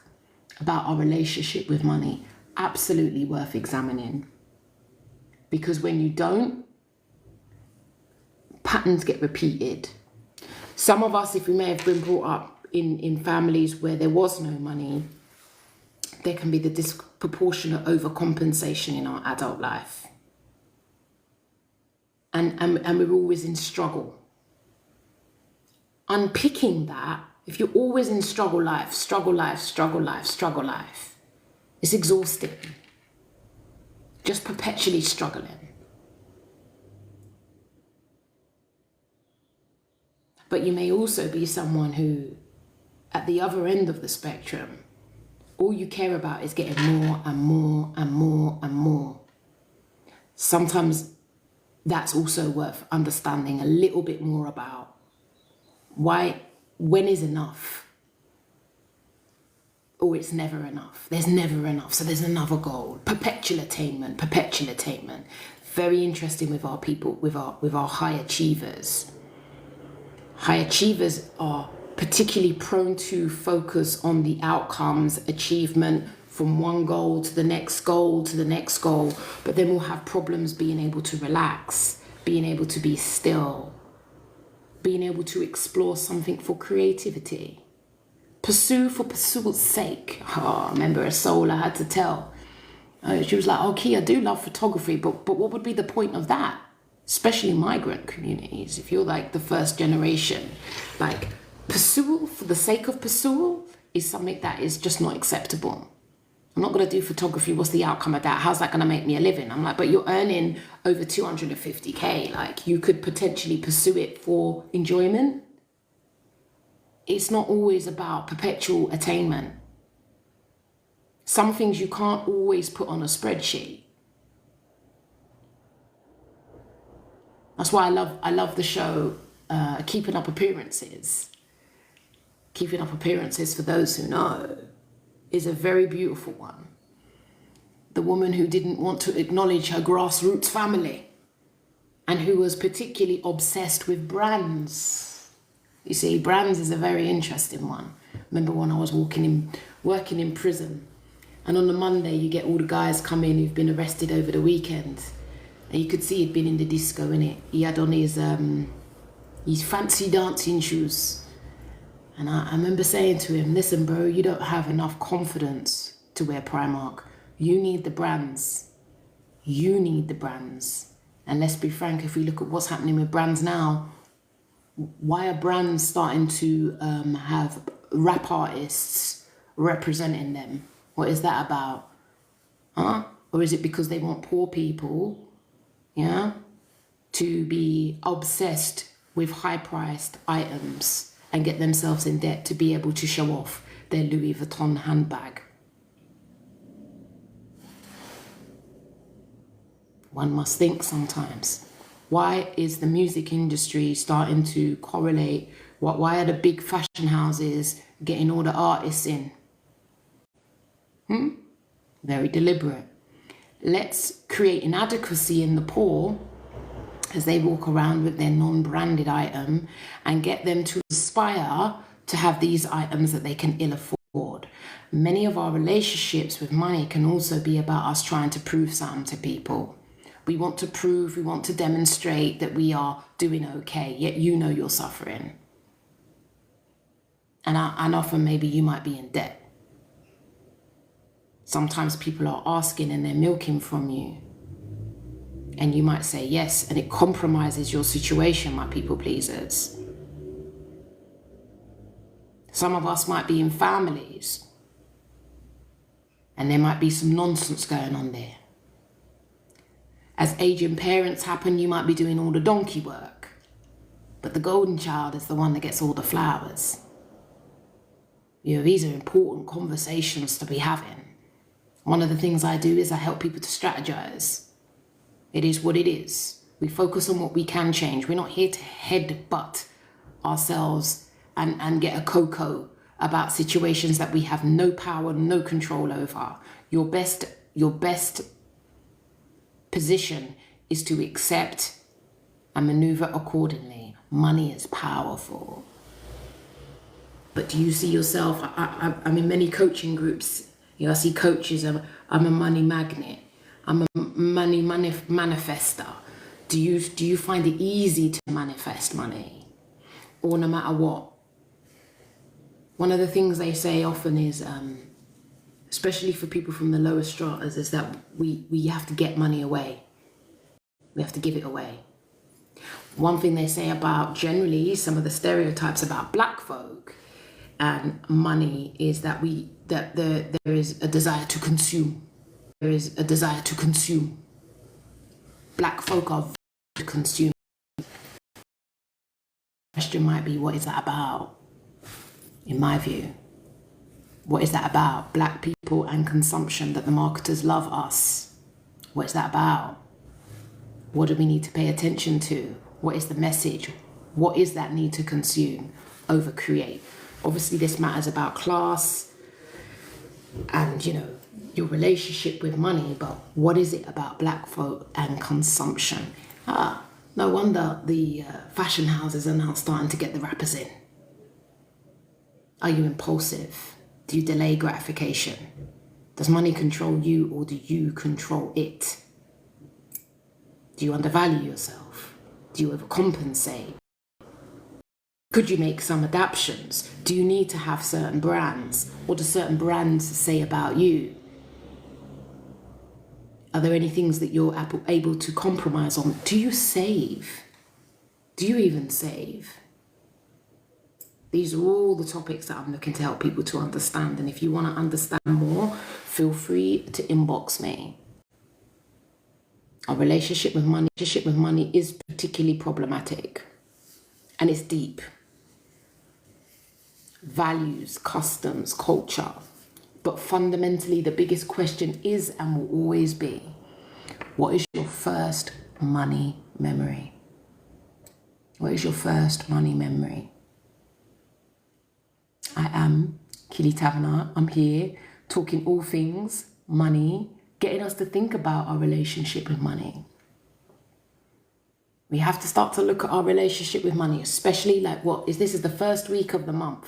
about our relationship with money. Absolutely worth examining. Because when you don't, patterns get repeated. Some of us, if we may have been brought up in families where there was no money, there can be the disproportionate overcompensation in our adult life. And we're always in struggle. Unpicking that, if you're always in struggle life, it's exhausting. Just perpetually struggling. But you may also be someone who, at the other end of the spectrum, all you care about is getting more and more and more and more. Sometimes that's also worth understanding a little bit more about. When is enough? Or it's never enough. There's never enough. So there's another goal. Perpetual attainment. Very interesting with our people, with our high achievers. High achievers are particularly prone to focus on the outcomes, achievement from one goal to the next goal to the next goal, but then we'll have problems being able to relax, being able to be still, being able to explore something for creativity. Pursue for pursuit's sake. Oh, I remember a soul I had to tell. She was like, okay, I do love photography, but what would be the point of that? Especially migrant communities, if you're like the first generation, like pursuit for the sake of pursuit is something that is just not acceptable. I'm not going to do photography. What's the outcome of that? How's that going to make me a living? I'm like, but you're earning over 250K. Like, you could potentially pursue it for enjoyment. It's not always about perpetual attainment. Some things you can't always put on a spreadsheet. That's why I love the show Keeping Up Appearances. Keeping Up Appearances, for those who know, is a very beautiful one. The woman who didn't want to acknowledge her grassroots family and who was particularly obsessed with brands. You see, brands is a very interesting one. Remember when I was working in prison, and on the Monday you get all the guys come in who've been arrested over the weekend, and you could see he'd been in the disco, innit? He had on his fancy dancing shoes. And I remember saying to him, listen, bro, you don't have enough confidence to wear Primark. You need the brands. You need the brands. And let's be frank, if we look at what's happening with brands now, why are brands starting to have rap artists representing them? What is that about? Huh? Or is it because they want poor people, yeah, to be obsessed with high-priced items and get themselves in debt to be able to show off their Louis Vuitton handbag? One must think sometimes. Why is the music industry starting to correlate? Why are the big fashion houses getting all the artists in? Very deliberate. Let's create inadequacy in the poor as they walk around with their non-branded item and get them to aspire to have these items that they can ill afford. Many of our relationships with money can also be about us trying to prove something to people. We want to prove, we want to demonstrate that we are doing okay, yet you know you're suffering. And often maybe you might be in debt. Sometimes people are asking and they're milking from you. And you might say yes, and it compromises your situation, my people pleasers. Some of us might be in families, and there might be some nonsense going on there. As aging parents happen, you might be doing all the donkey work, but the golden child is the one that gets all the flowers. You know, these are important conversations to be having. One of the things I do is I help people to strategize. It is what it is. We focus on what we can change. We're not here to headbutt ourselves and get a cocoa about situations that we have no power, no control over. Your best position is to accept and maneuver accordingly. Money is powerful. But do you see yourself? I'm in many coaching groups. I see coaches. I'm a money magnet. I'm a money manifester. Do you find it easy to manifest money, or no matter what? One of the things they say often is, especially for people from the lower stratas, is that we have to get money away. We have to give it away. One thing they say about generally some of the stereotypes about black folk and money is that there is a desire to consume. There is a desire to consume. Black folk are to consume. The question might be, what is that about? In my view, what is that about? Black people and consumption, that the marketers love us. What is that about? What do we need to pay attention to? What is the message? What is that need to consume over create? Obviously, this matters about class and, your relationship with money, but what is it about black folk and consumption? No wonder the fashion houses are now starting to get the rappers in. Are you impulsive? Do you delay gratification? Does money control you, or do you control it? Do you undervalue yourself? Do you overcompensate? Could you make some adaptations? Do you need to have certain brands? What do certain brands say about you? Are there any things that you're able to compromise on? Do you save? Do you even save? These are all the topics that I'm looking to help people to understand. And if you want to understand more, feel free to inbox me. Our relationship with money is particularly problematic, and it's deep. Values, customs, culture. But fundamentally, the biggest question is and will always be, what is your first money memory? What is your first money memory? I am Kili Taverner. I'm here talking all things money, getting us to think about our relationship with money. We have to start to look at our relationship with money, especially this is the first week of the month.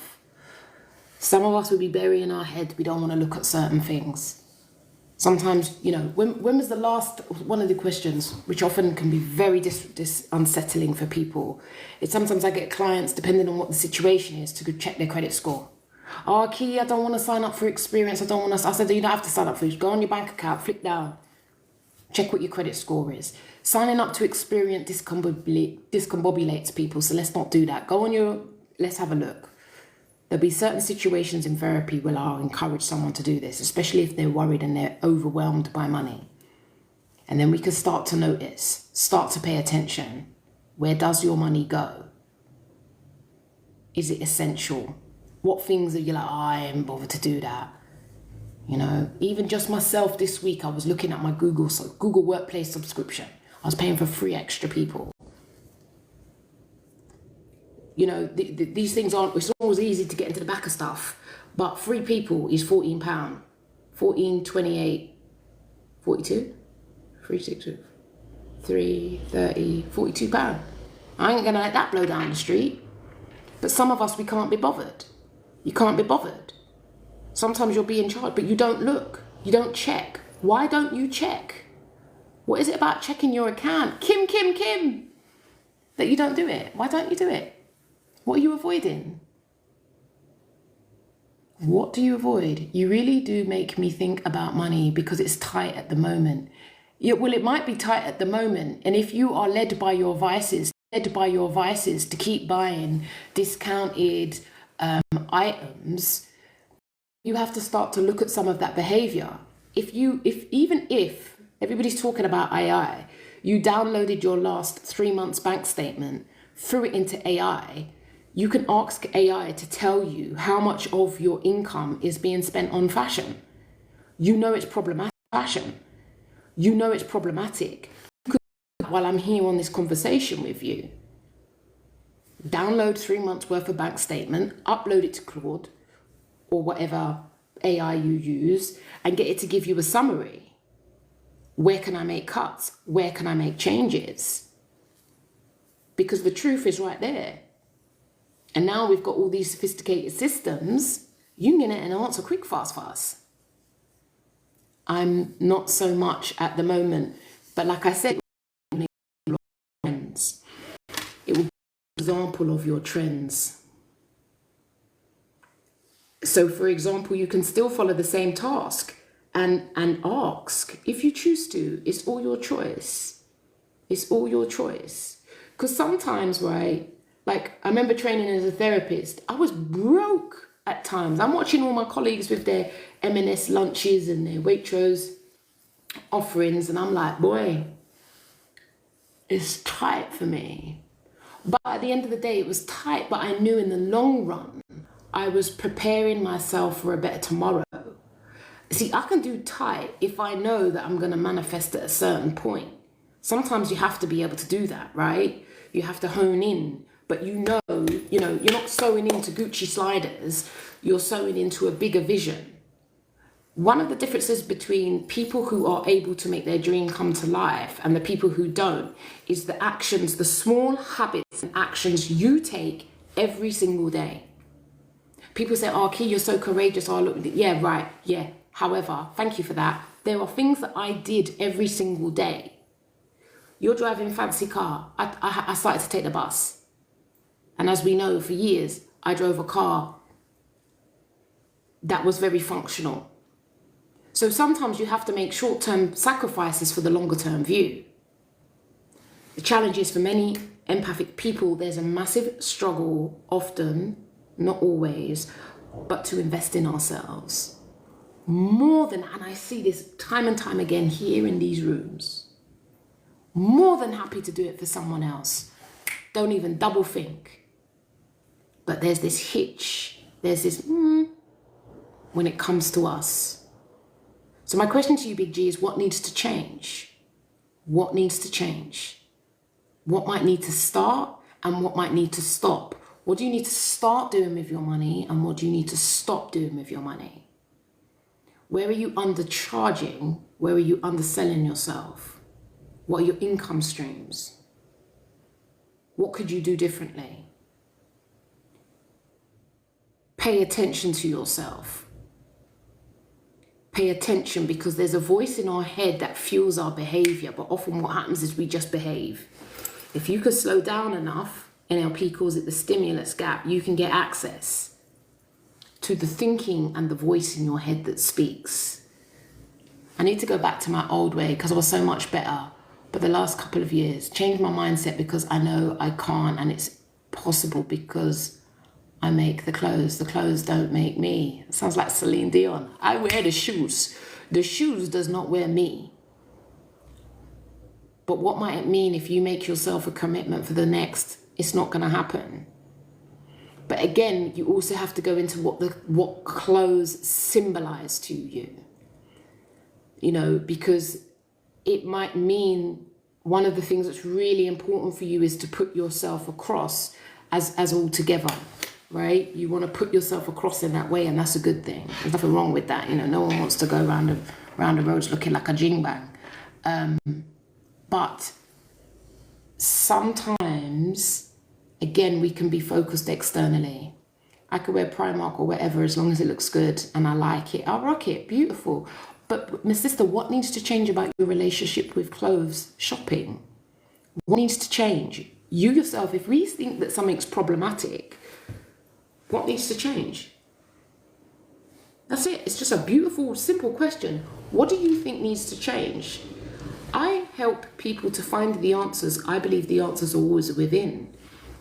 Some of us will be burying our head. We don't want to look at certain things. Sometimes, when was the last, one of the questions, which often can be very unsettling for people, is sometimes I get clients, depending on what the situation is, to go check their credit score. Oh, Kili, I don't want to sign up for experience. I said, you don't have to sign up for it. Go on your bank account, flick down, check what your credit score is. Signing up to experience discombobulates people, so let's not do that. Let's have a look. There'll be certain situations in therapy where I'll encourage someone to do this, especially if they're worried and they're overwhelmed by money. And then we can start to notice, start to pay attention. Where does your money go? Is it essential? What things are you like, I ain't bothered to do that? Even just myself this week, I was looking at my Google Workplace subscription. I was paying for 3 extra people. These things it's always easy to get into the back of stuff, but 3 people is £14. 14, 28, 42, 3, 30, £42. I ain't gonna let that blow down the street. But some of us, we can't be bothered. You can't be bothered. Sometimes you'll be in charge, but you don't look. You don't check. Why don't you check? What is it about checking your account? Kim, that you don't do it? Why don't you do it? What are you avoiding? What do you avoid? You really do make me think about money because it's tight at the moment. It might be tight at the moment. And if you are led by your vices to keep buying discounted items, you have to start to look at some of that behavior. Even if everybody's talking about AI, you downloaded your last 3 months bank statement, threw it into AI, you can ask AI to tell you how much of your income is being spent on fashion. It's problematic. Fashion. It's problematic. While I'm here on this conversation with you, download 3 months worth of bank statement, upload it to Claude, or whatever AI you use and get it to give you a summary. Where can I make cuts? Where can I make changes? Because the truth is right there. And now we've got all these sophisticated systems. You can get an answer quick, fast. I'm not so much at the moment, but like I said, trends. It will be an example of your trends. So for example, you can still follow the same task and ask if you choose to. It's all your choice. It's all your choice. Because sometimes, right, like I remember training as a therapist, I was broke at times. I'm watching all my colleagues with their M&S lunches and their Waitrose offerings, and I'm like, boy, it's tight for me. But at the end of the day, it was tight, but I knew in the long run, I was preparing myself for a better tomorrow. See, I can do tight if I know that I'm going to manifest at a certain point. Sometimes you have to be able to do that, right? You have to hone in, but you know, you're not sewing into Gucci sliders, you're sewing into a bigger vision. One of the differences between people who are able to make their dream come to life and the people who don't is the actions, the small habits and actions you take every single day. People say, oh, Key, you're so courageous. Oh, look, yeah, right, yeah. However, thank you for that. There are things that I did every single day. You're driving a fancy car. I started to take the bus. And as we know, for years, I drove a car that was very functional. So sometimes you have to make short-term sacrifices for the longer-term view. The challenge is for many empathic people, there's a massive struggle often, not always, but to invest in ourselves. More than, and I see this time and time again here in these rooms, more than happy to do it for someone else. Don't even double think. But there's this hitch, there's this when it comes to us. So my question to you, Big G, is what needs to change? What needs to change? What might need to start and what might need to stop? What do you need to start doing with your money and what do you need to stop doing with your money? Where are you undercharging? Where are you underselling yourself? What are your income streams? What could you do differently? Pay attention to yourself. Pay attention, because there's a voice in our head that fuels our behavior, but often what happens is we just behave. If you could slow down enough, NLP calls it the stimulus gap, you can get access to the thinking and the voice in your head that speaks. I need to go back to my old way because I was so much better. But the last couple of years, changed my mindset because I know I can't, and it's possible because I make the clothes. The clothes don't make me. It sounds like Celine Dion. I wear the shoes. The shoes does not wear me. But what might it mean if you make yourself a commitment for the next? It's not going to happen. But again, you also have to go into what clothes symbolize to you. Because it might mean one of the things that's really important for you is to put yourself across as all together, right? You want to put yourself across in that way, and that's a good thing. There's nothing wrong with that. No one wants to go around the roads looking like a jing bang. But sometimes, again, we can be focused externally. I could wear Primark or whatever as long as it looks good and I like it. I'll rock it, beautiful. But my sister, what needs to change about your relationship with clothes shopping? What needs to change? You yourself, if we think that something's problematic, what needs to change? That's it. It's just a beautiful, simple question. What do you think needs to change? I help people to find the answers. I believe the answers are always within.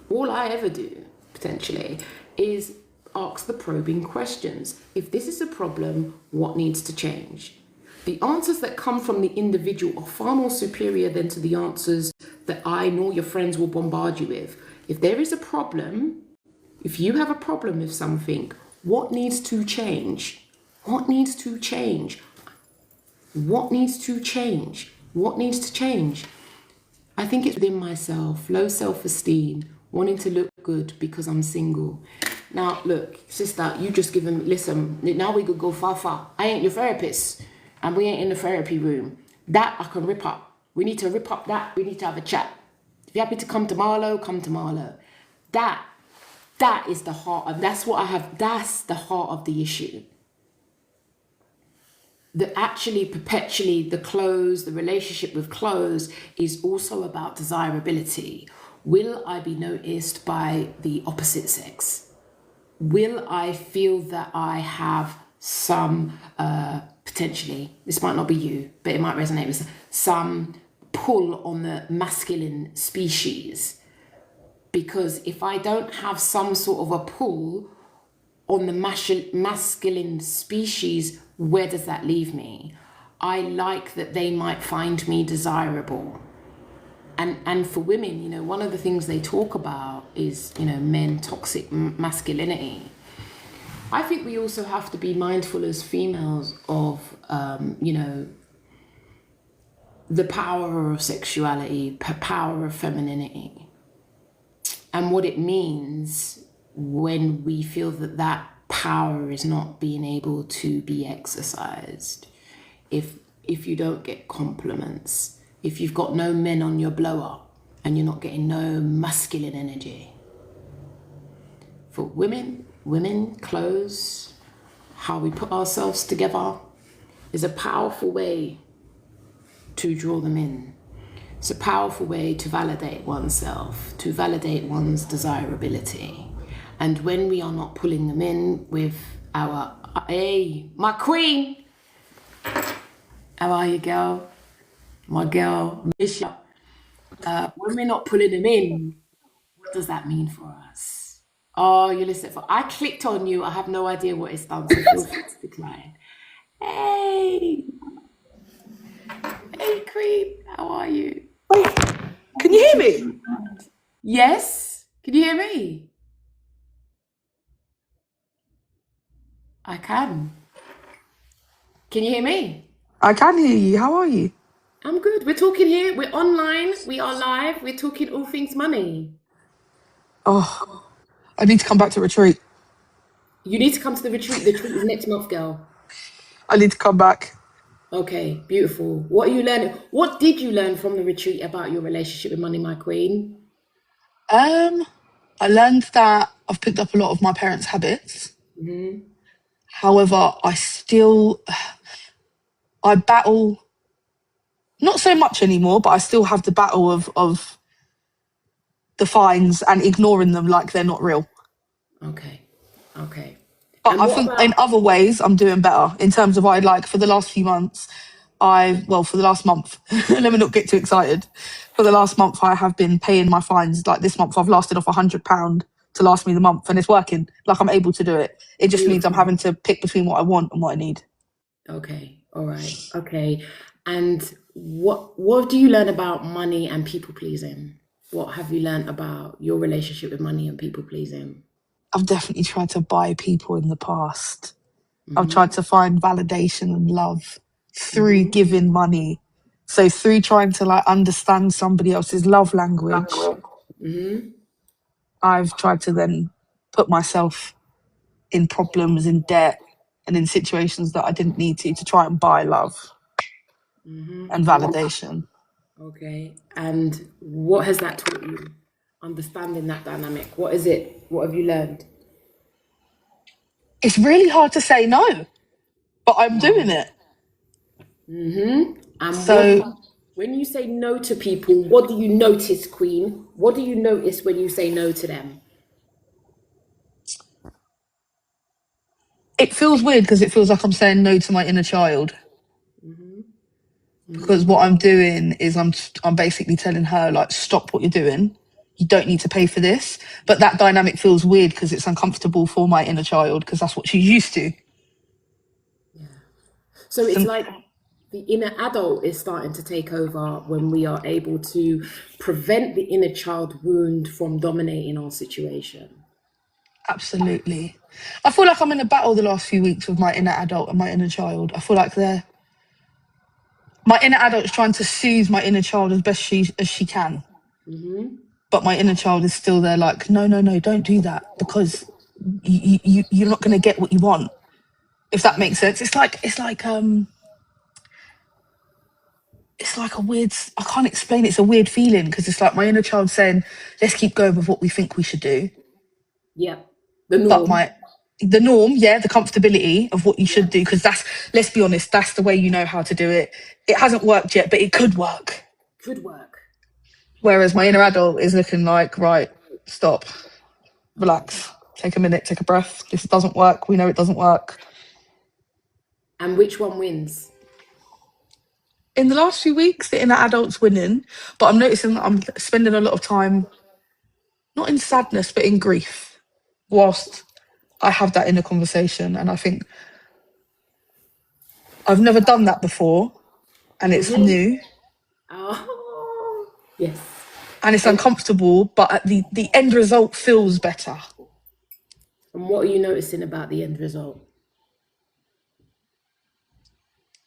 All I ever do, potentially, is ask the probing questions. If this is a problem, what needs to change? The answers that come from the individual are far more superior than to the answers that I nor your friends will bombard you with. If there is a problem, if you have a problem with something, what needs to change? What needs to change? What needs to change? What needs to change? I think it's within myself, low self-esteem, wanting to look good because I'm single. Now, look, sister, you just given. Listen, now we could go far, far. I ain't your therapist, and we ain't in the therapy room. That I can rip up. We need to rip up that. We need to have a chat. If you're happy to come to Marlow, come to Marlow. That is the heart of. That's what I have. That's the heart of the issue. That actually perpetually the relationship with clothes is also about desirability. Will I be noticed by the opposite sex? Will I feel that I have some, potentially, this might not be you, but it might resonate with some pull on the masculine species? Because if I don't have some sort of a pull on the masculine species, where does that leave me? I like that they might find me desirable. And for women, you know, one of the things they talk about is, you know, men toxic masculinity. I think we also have to be mindful as females of, you know, the power of sexuality, power of femininity, and what it means when we feel that that power is not being able to be exercised. If you don't get compliments, if you've got no men on your blow up and you're not getting no masculine energy. For women, clothes, how we put ourselves together is a powerful way to draw them in. It's a powerful way to validate oneself, to validate one's desirability. And when we are not pulling them in with our, hey, my queen, how are you, girl? My girl, Misha. When we're not pulling them in, what does that mean for us? Oh, you listen. I clicked on you. I have no idea what it's done, so feel free to decline. Hey, queen, how are you? Wait, can you hear me? Yes, can you hear me? I can. Can you hear me? I can hear you. How are you? I'm good. We're talking here. We're online. We are live. We're talking all things money. Oh, I need to come back to retreat. You need to come to the retreat. The retreat is next month, girl. I need to come back. Okay, beautiful. What are you learning? What did you learn from the retreat about your relationship with money, my queen? I learned that I've picked up a lot of my parents' habits. However, I battle, not so much anymore, but I still have the battle of the fines and ignoring them like they're not real. Okay, okay. But And I what think in about, other ways, I'm doing better in terms of for the last few months, for the last month, let me not get too excited. For the last month, I have been paying my fines. Like this month, I've lasted off £100 to last me the month, and it's working. Like I'm able to do it. It just means I'm beautiful. having to pick between what I want and what I need. Okay, all right, okay. And what do you learn about money and people pleasing? What have you learned about your relationship with money and people pleasing? I've definitely tried to buy people in the past. I've tried to find validation and love through giving money. So through trying to like understand somebody else's love language, I've tried to then put myself in problems, in debt, and in situations that I didn't need to try and buy love and validation. Okay. And what has that taught you? Understanding that dynamic. What is it? What have you learned? It's really hard to say no, but I'm doing it. And So when you say no to people, what do you notice, Queen? What do you notice when you say no to them? it feels weird because it feels like I'm saying no to my inner child. Because what I'm doing is I'm basically telling her like stop what you're doing. You don't need to pay for this. But that dynamic feels weird because it's uncomfortable for my inner child because that's what she's used to. So it's So like the inner adult is starting to take over when we are able to prevent the inner child wound from dominating our situation. absolutely. I feel like I'm in a battle the last few weeks with my inner adult and my inner child. I feel like my inner adult's trying to soothe my inner child as best as she can. But my inner child is still there like, no, don't do that because you're not going to get what you want, if that makes sense. It's like a weird, I can't explain it. It's a weird feeling because it's like my inner child saying, let's keep going with what we think we should do. Yeah. The But norm. the norm, yeah, the comfortability of what you should do, because let's be honest, that's the way you know how to do it. It hasn't worked yet, but it could work. Could work. Whereas my inner adult is looking like, right, stop, relax, take a minute, take a breath. This doesn't work. We know it doesn't work. And which one wins? In the last few weeks, the inner adult's winning, but I'm noticing that I'm spending a lot of time not in sadness, but in grief, whilst I have that inner conversation. And I think I've never done that before, and it's new, Oh, yes. and it's uncomfortable, but the end result feels better. And what are you noticing about the end result?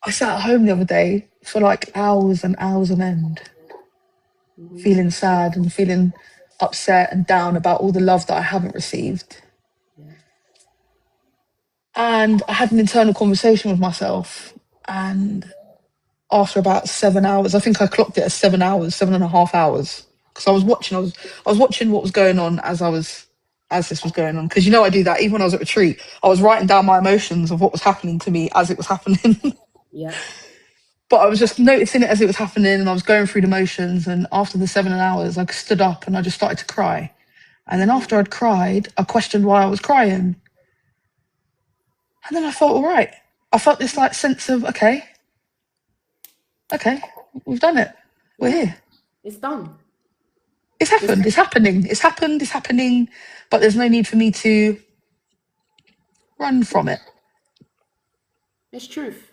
I sat at home the other day for like hours and hours on end, feeling sad and feeling upset and down about all the love that I haven't received. And I had an internal conversation with myself, and after about 7 hours, I think I clocked it as 7 hours, 7.5 hours, because I was watching what was going on as this was going on. Because I do that even when I was at retreat. I was writing down my emotions of what was happening to me as it was happening. Yeah. But I was just noticing it as it was happening, and I was going through the motions. And after the 7 hours, I stood up and I just started to cry. And then after I'd cried, I questioned why I was crying. And then I felt all right. I felt this like sense of, okay, we've done it. We're here. It's done. It's happened. It's happening. It's happened. It's happening. But there's no need for me to run from it. It's truth.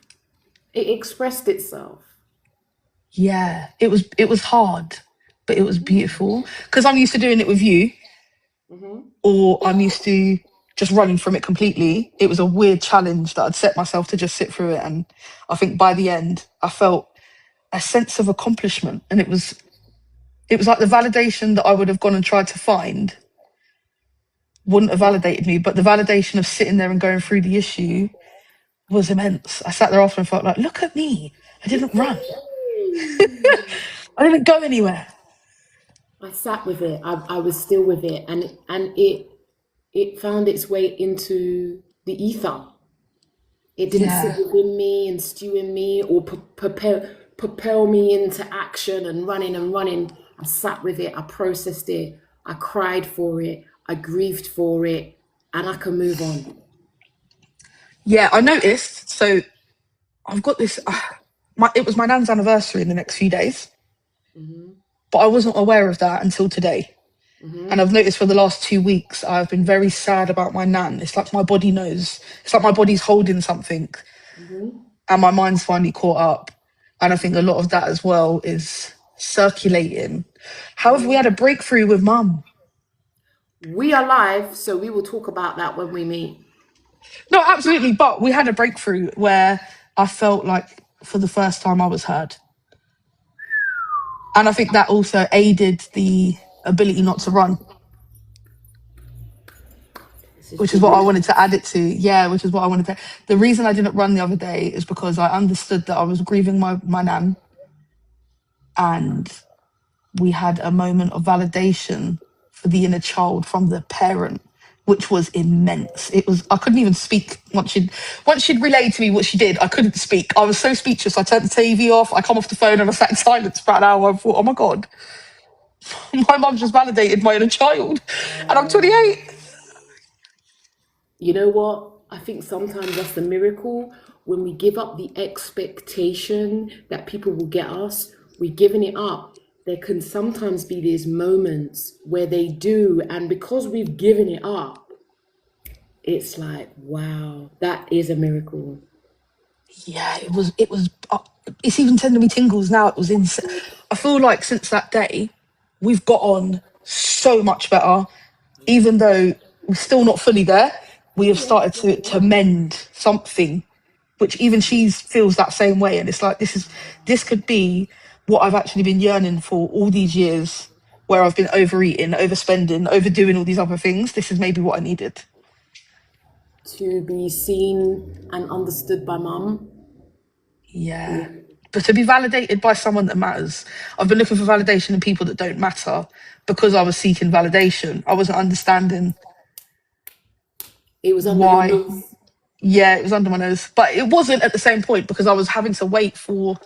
It expressed itself. Yeah, it was hard, but it was beautiful, because I'm used to doing it with you, or I'm used to just running from it completely. It was a weird challenge that I'd set myself to just sit through it, and I think by the end I felt a sense of accomplishment, and it was like the validation that I would have gone and tried to find wouldn't have validated me, but the validation of sitting there and going through the issue was immense. I sat there after and felt like, look at me, I didn't run. I didn't go anywhere. I sat with it. I was still with it, and it found its way into the ether. It didn't Yeah. sit within me and stew in me, or propel me into action and running. I sat with it. I processed it. I cried for it. I grieved for it, and I can move on. Yeah, I noticed. So I've got this. It was my nan's anniversary in the next few days, but I wasn't aware of that until today. And I've noticed for the last 2 weeks, I've been very sad about my nan. It's like my body knows. It's like my body's holding something, and my mind's finally caught up. And I think a lot of that as well is circulating. However, we had a breakthrough with mum. We are live, so we will talk about that when we meet. No, absolutely. But we had a breakthrough where I felt like for the first time I was heard. And I think that also aided the ability not to run, which is what I wanted to add it to. Yeah, which is what I wanted to. The reason I didn't run the other day is because I understood that I was grieving my nan. And we had a moment of validation for the inner child from the parent, which was immense. I couldn't even speak once she'd relayed to me what she did. I couldn't speak. I was so speechless. I turned the TV off. I come off the phone and I sat in silence for an hour. I thought, oh my God, my mum just validated my inner child, and I'm 28. You know what? I think sometimes that's the miracle. When we give up the expectation that people will get us, we're giving it up. There can sometimes be these moments where they do, and because we've given it up, it's like, wow, that is a miracle. Yeah, it was. It's even sending me tingles now. It was insane. I feel like since that day, we've got on so much better. Even though we're still not fully there, we have started to mend something, which even she feels that same way. And it's like this could be what I've actually been yearning for all these years, where I've been overeating, overspending, overdoing all these other things. This is maybe what I needed. to be seen and understood by mum. Yeah. But to be validated by someone that matters. I've been looking for validation in people that don't matter because I was seeking validation. I wasn't understanding It was under your why. nose. Yeah, it was under my nose. But it wasn't at the same point because I was having to wait for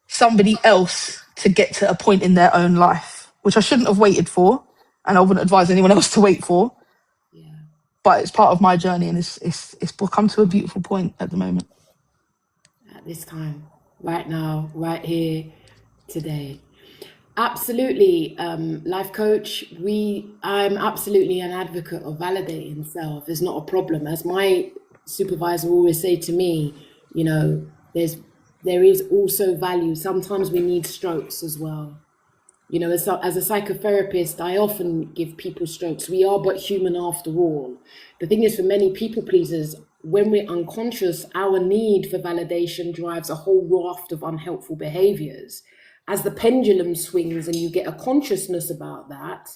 somebody else to get to a point in their own life, which I shouldn't have waited for. And I wouldn't advise anyone else to wait for. Yeah. But it's part of my journey and it's come to a beautiful point at the moment. At this time, right now, right here, today. Absolutely, life coach. I'm absolutely an advocate of validating self. It's not a problem. As my supervisor always say to me, you know, there is also value. Sometimes we need strokes as well. You know, as a psychotherapist, I often give people strokes. We are but human after all. The thing is, for many people pleasers, when we're unconscious, our need for validation drives a whole raft of unhelpful behaviors. As the pendulum swings and you get a consciousness about that,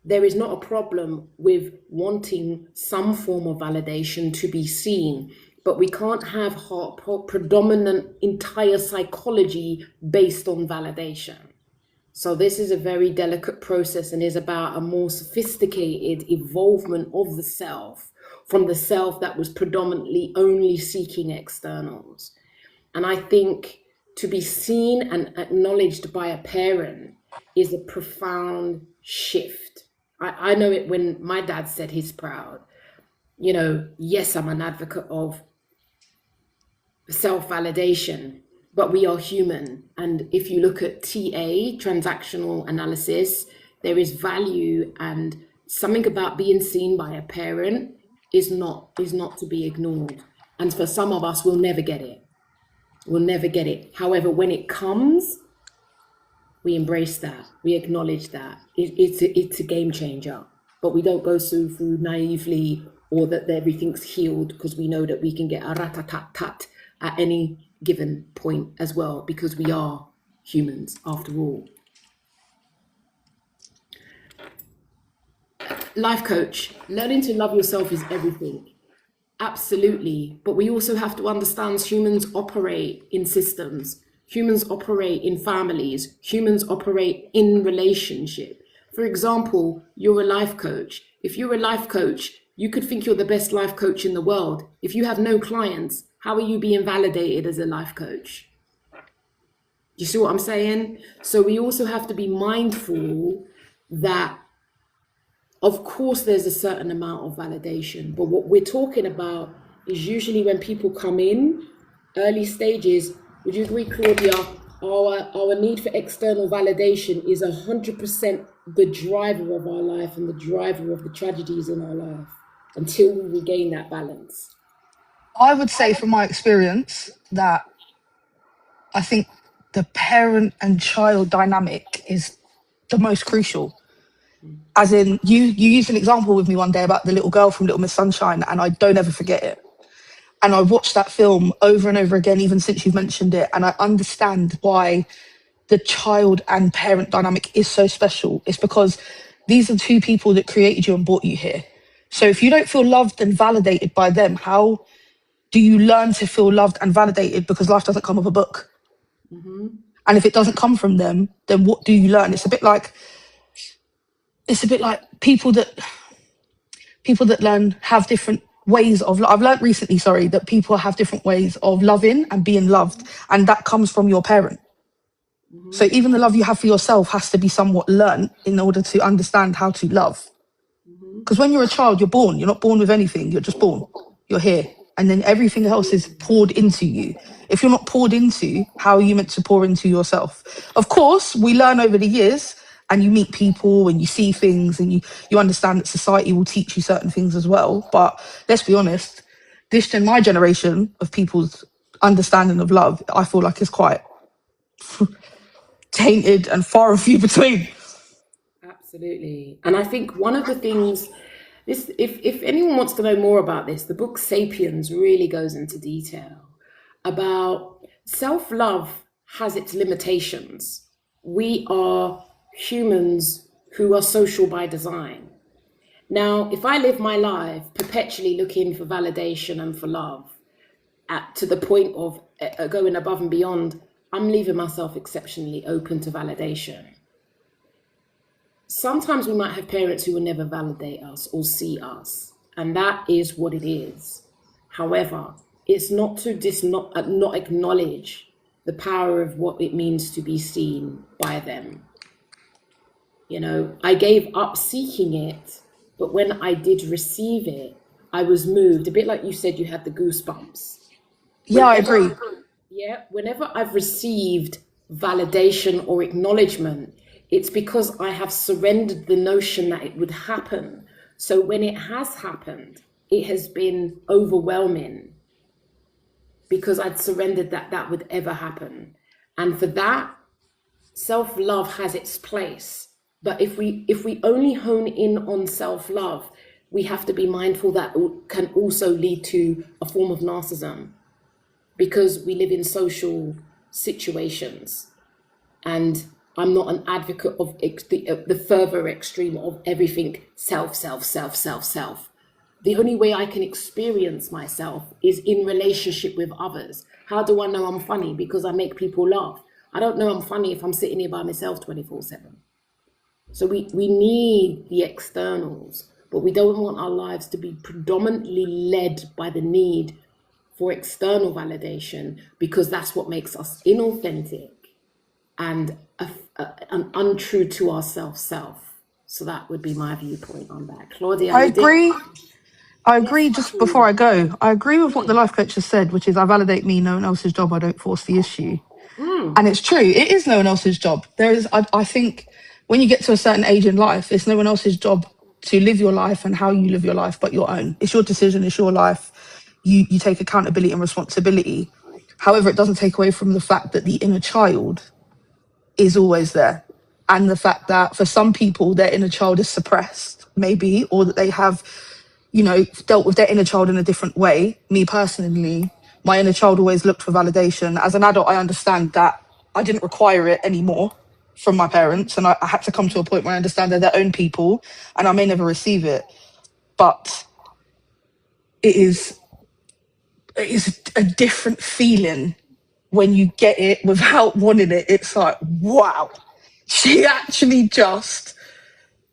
there is not a problem with wanting some form of validation to be seen, but we can't have predominant entire psychology based on validation. So this is a very delicate process and is about a more sophisticated evolvement of the self from the self that was predominantly only seeking externals. And I think to be seen and acknowledged by a parent is a profound shift. I know it when my dad said he's proud. You know, yes, I'm an advocate of self-validation, but we are human. And if you look at TA, transactional analysis, there is value, and something about being seen by a parent is not to be ignored. And for some of us, we'll never get it. We'll never get it. However, when it comes, we embrace that. We acknowledge that. It's a game changer. But we don't go through naively or that everything's healed, because we know that we can get a rat-a-tat-tat at any given point as well, because we are humans after all. Life coach, learning to love yourself is everything. Absolutely. But we also have to understand humans operate in systems. Humans operate in families. Humans operate in relationship. For example, you're a life coach. If you're a life coach, you could think you're the best life coach in the world. If you have no clients, how are you being validated as a life coach? You see what I'm saying? So we also have to be mindful that, of course, there's a certain amount of validation, but what we're talking about is usually when people come in, early stages. Would you agree, Claudia? Our need for external validation is 100% the driver of our life and the driver of the tragedies in our life until we regain that balance. I would say from my experience that I think the parent and child dynamic is the most crucial. As in, you used an example with me one day about the little girl from Little Miss Sunshine, and I don't ever forget it. And I watched that film over and over again, even since you've mentioned it, and I understand why the child and parent dynamic is so special. It's because these are two people that created you and brought you here. So if you don't feel loved and validated by them, how do you learn to feel loved and validated? Because life doesn't come with a book. And if it doesn't come from them, then what do you learn? It's a bit like people that learn have different ways of I've learned recently, sorry, that people have different ways of loving and being loved, and that comes from your parent. So even the love you have for yourself has to be somewhat learned in order to understand how to love. Because when you're a child, you're born. You're not born with anything. You're just born. You're here. And then everything else is poured into you. If you're not poured into, how are you meant to pour into yourself? Of course, we learn over the years, and you meet people and you see things, and you understand that society will teach you certain things as well. But let's be honest, my generation of people's understanding of love, I feel like is quite tainted and far and few between. Absolutely. And I think one of the things, if anyone wants to know more about this, the book Sapiens really goes into detail about self-love has its limitations. We are humans who are social by design. Now, if I live my life perpetually looking for validation and for love, to the point of going above and beyond, I'm leaving myself exceptionally open to validation. Sometimes we might have parents who will never validate us or see us, and that is what it is. However, it's not to not acknowledge the power of what it means to be seen by them. You know, I gave up seeking it, but when I did receive it, I was moved. A bit like you said, you had the goosebumps. Yeah, I agree. Whenever I've received validation or acknowledgement, it's because I have surrendered the notion that it would happen. So when it has happened, it has been overwhelming because I'd surrendered that would ever happen. And for that, self-love has its place. But if we only hone in on self-love, we have to be mindful that it can also lead to a form of narcissism, because we live in social situations. And I'm not an advocate of the further extreme of everything self. The only way I can experience myself is in relationship with others. How do I know I'm funny? Because I make people laugh. I don't know I'm funny if I'm sitting here by myself 24/7. So we need the externals, but we don't want our lives to be predominantly led by the need for external validation, because that's what makes us inauthentic and an untrue to our self. So that would be my viewpoint on that. Claudia, I you did. agree. I Yes, agree. Just before I go, I agree with what the life coach has said, which is I validate me, no one else's job. I don't force the issue. And it's true. It is no one else's job. I think when you get to a certain age in life, it's no one else's job to live your life and how you live your life, but your own. It's your decision. It's your life. You take accountability and responsibility. However, it doesn't take away from the fact that the inner child is always there. And the fact that for some people, their inner child is suppressed, maybe, or that they have, dealt with their inner child in a different way. Me personally, my inner child always looked for validation. As an adult, I understand that I didn't require it anymore from my parents. And I had to come to a point where I understand they're their own people and I may never receive it. But it is a different feeling when you get it without wanting it. It's like, wow, she actually just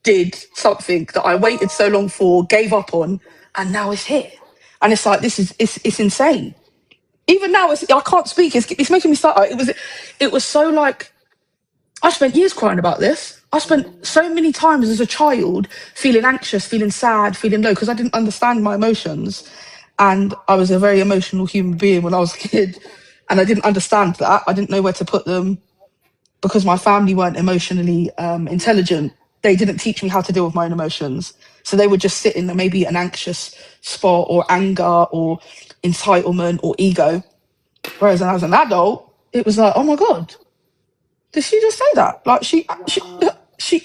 did something that I waited so long for, gave up on, and now it's here. And it's like, it's insane. Even now, I can't speak. It's making me start. It was so like, I spent years crying about this. I spent so many times as a child feeling anxious, feeling sad, feeling low, because I didn't understand my emotions. And I was a very emotional human being when I was a kid. And I didn't understand that. I didn't know where to put them because my family weren't emotionally intelligent. They didn't teach me how to deal with my own emotions. So they would just sit in maybe an anxious spot or anger or entitlement or ego. Whereas as an adult, it was like, oh my God, did she just say that? Like she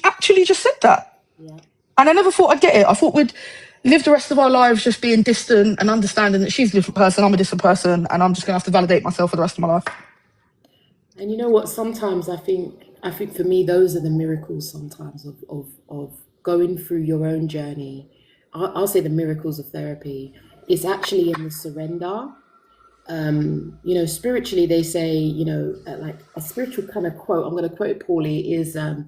actually just said that. Yeah. And I never thought I'd get it. I thought we'd live the rest of our lives just being distant and understanding that she's a different person, I'm a different person, and I'm just gonna have to validate myself for the rest of my life. And you know what? Sometimes I think for me, those are the miracles sometimes of going through your own journey. I'll say the miracles of therapy. It's actually in the surrender. Spiritually, they say, like a spiritual kind of quote, I'm going to quote it poorly, is, I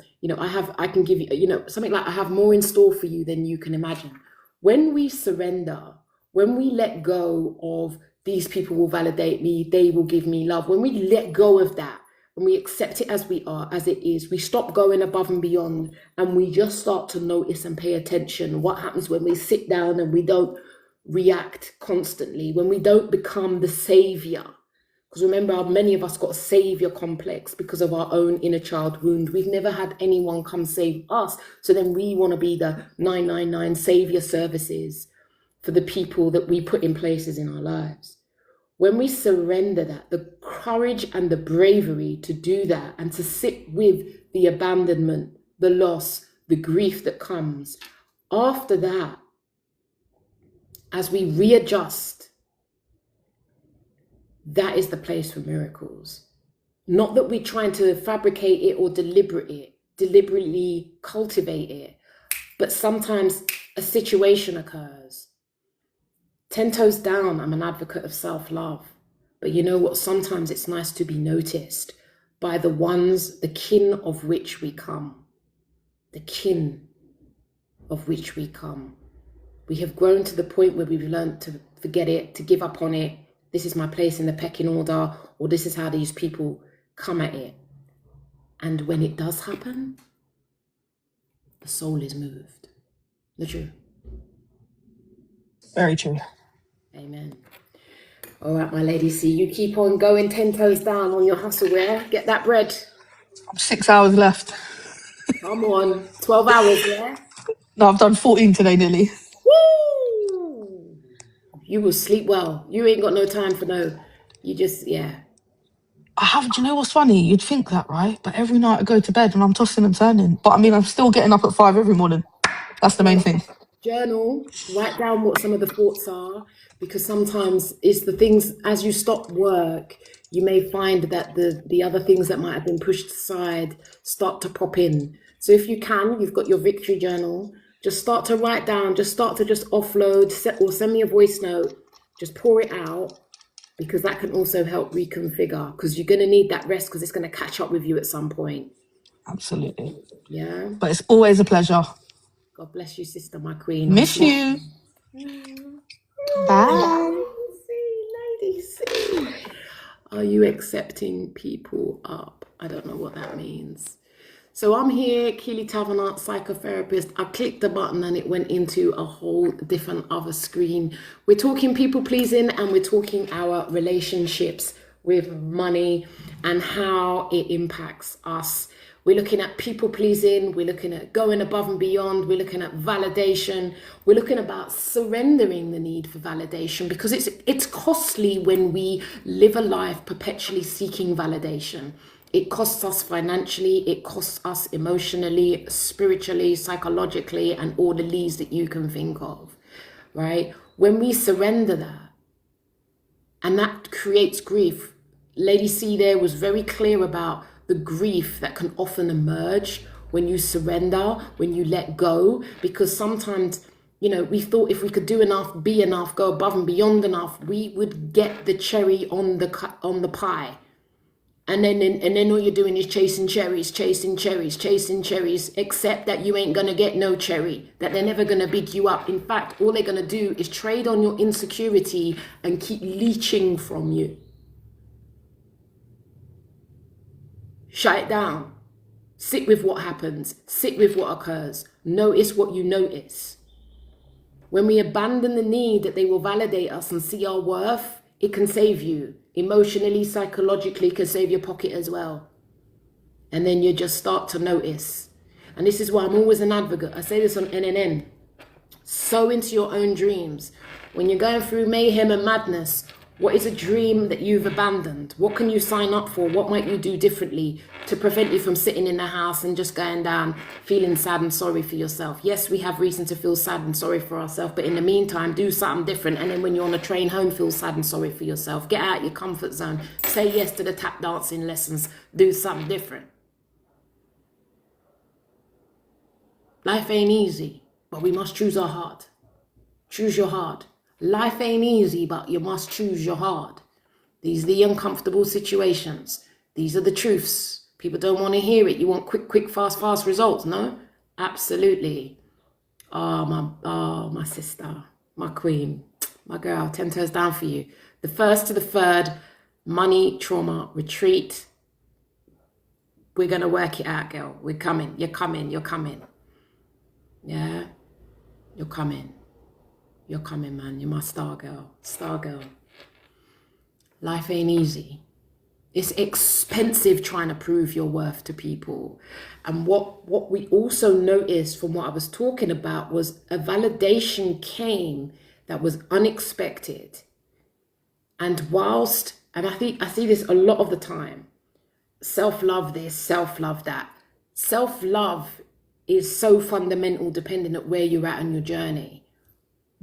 can give you, something like, I have more in store for you than you can imagine. When we surrender, when we let go of these people will validate me, they will give me love, when we let go of that, when we accept it as we are, as it is, we stop going above and beyond, and we just start to notice and pay attention. What happens when we sit down and we don't react constantly, when we don't become the savior? Because remember, many of us got a savior complex because of our own inner child wound. We've never had anyone come save us. So then we want to be the 999 savior services for the people that we put in places in our lives. When we surrender that, the courage and the bravery to do that and to sit with the abandonment, the loss, the grief that comes, after that, as we readjust, that is the place for miracles. Not that we're trying to fabricate it or deliberately cultivate it, but sometimes a situation occurs. 10 toes down, I'm an advocate of self-love. But you know what? Sometimes it's nice to be noticed by the ones, the kin of which we come. The kin of which we come. We have grown to the point where we've learned to forget it, to give up on it. This is my place in the pecking order, or this is how these people come at it. And when it does happen, the soul is moved. The truth. Very true. Amen. All right, my lady, see you keep on going 10 toes down on your hustle, yeah? Get that bread. 6 hours left. Come on. 12 hours, yeah? No, I've done 14 today nearly. Woo! You will sleep well. You ain't got no time for no. You just, yeah. Do you know what's funny? You'd think that, right? But every night I go to bed and I'm tossing and turning. But I mean, I'm still getting up at 5 every morning. That's the main thing. Journal, write down what some of the thoughts are, because sometimes it's the things, as you stop work, you may find that the other things that might have been pushed aside start to pop in. So if you can, you've got your victory journal, just start to write down, just start to just offload, or send me a voice note, just pour it out, because that can also help reconfigure, because you're going to need that rest, because it's going to catch up with you at some point. Absolutely. Yeah. But it's always a pleasure. God bless you, sister, my queen. Miss you. Bye. Lady C. Are you accepting people up? I don't know what that means. So I'm here, Keely Taverner, psychotherapist. I clicked the button and it went into a whole different other screen. We're talking people pleasing and we're talking our relationships with money and how it impacts us. We're looking at people pleasing, we're looking at going above and beyond, we're looking at validation, we're looking about surrendering the need for validation, because it's costly when we live a life perpetually seeking validation. It costs us financially, it costs us emotionally, spiritually, psychologically, and all the leads that you can think of, right? When we surrender that, and that creates grief. Lady C there was very clear about the grief that can often emerge when you surrender, when you let go, because sometimes, you know, we thought if we could do enough, be enough, go above and beyond enough, we would get the cherry on the pie. And then all you're doing is chasing cherries, except that you ain't gonna get no cherry, that they're never gonna big you up. In fact, all they're gonna do is trade on your insecurity and keep leeching from you. Shut it down. Sit with what happens. Sit with what occurs. Notice what you notice. When we abandon the need that they will validate us and see our worth, it can save you. Emotionally, psychologically, it can save your pocket as well. And then you just start to notice. And this is why I'm always an advocate. I say this on NNN. Sow into your own dreams. When you're going through mayhem and madness, what is a dream that you've abandoned? What can you sign up for? What might you do differently to prevent you from sitting in the house and just going down, feeling sad and sorry for yourself? Yes, we have reason to feel sad and sorry for ourselves, but in the meantime, do something different. And then when you're on a train home, feel sad and sorry for yourself. Get out your comfort zone. Say yes to the tap dancing lessons. Do something different. Life ain't easy, but we must choose our heart. Choose your heart. Life ain't easy, but you must choose your heart. These are the uncomfortable situations. These are the truths. People don't want to hear it. You want quick, fast results, no? Absolutely. My sister, my queen, my girl, 10 toes down for you. The first to the third, money, trauma, retreat. We're going to work it out, girl. We're coming. You're coming. Yeah? You're coming. You're coming, man. You're my star girl. Star girl. Life ain't easy. It's expensive trying to prove your worth to people. And what we also noticed from what I was talking about was a validation came that was unexpected. And and I see this a lot of the time, self-love this, self-love that. Self-love is so fundamental depending on where you're at on your journey.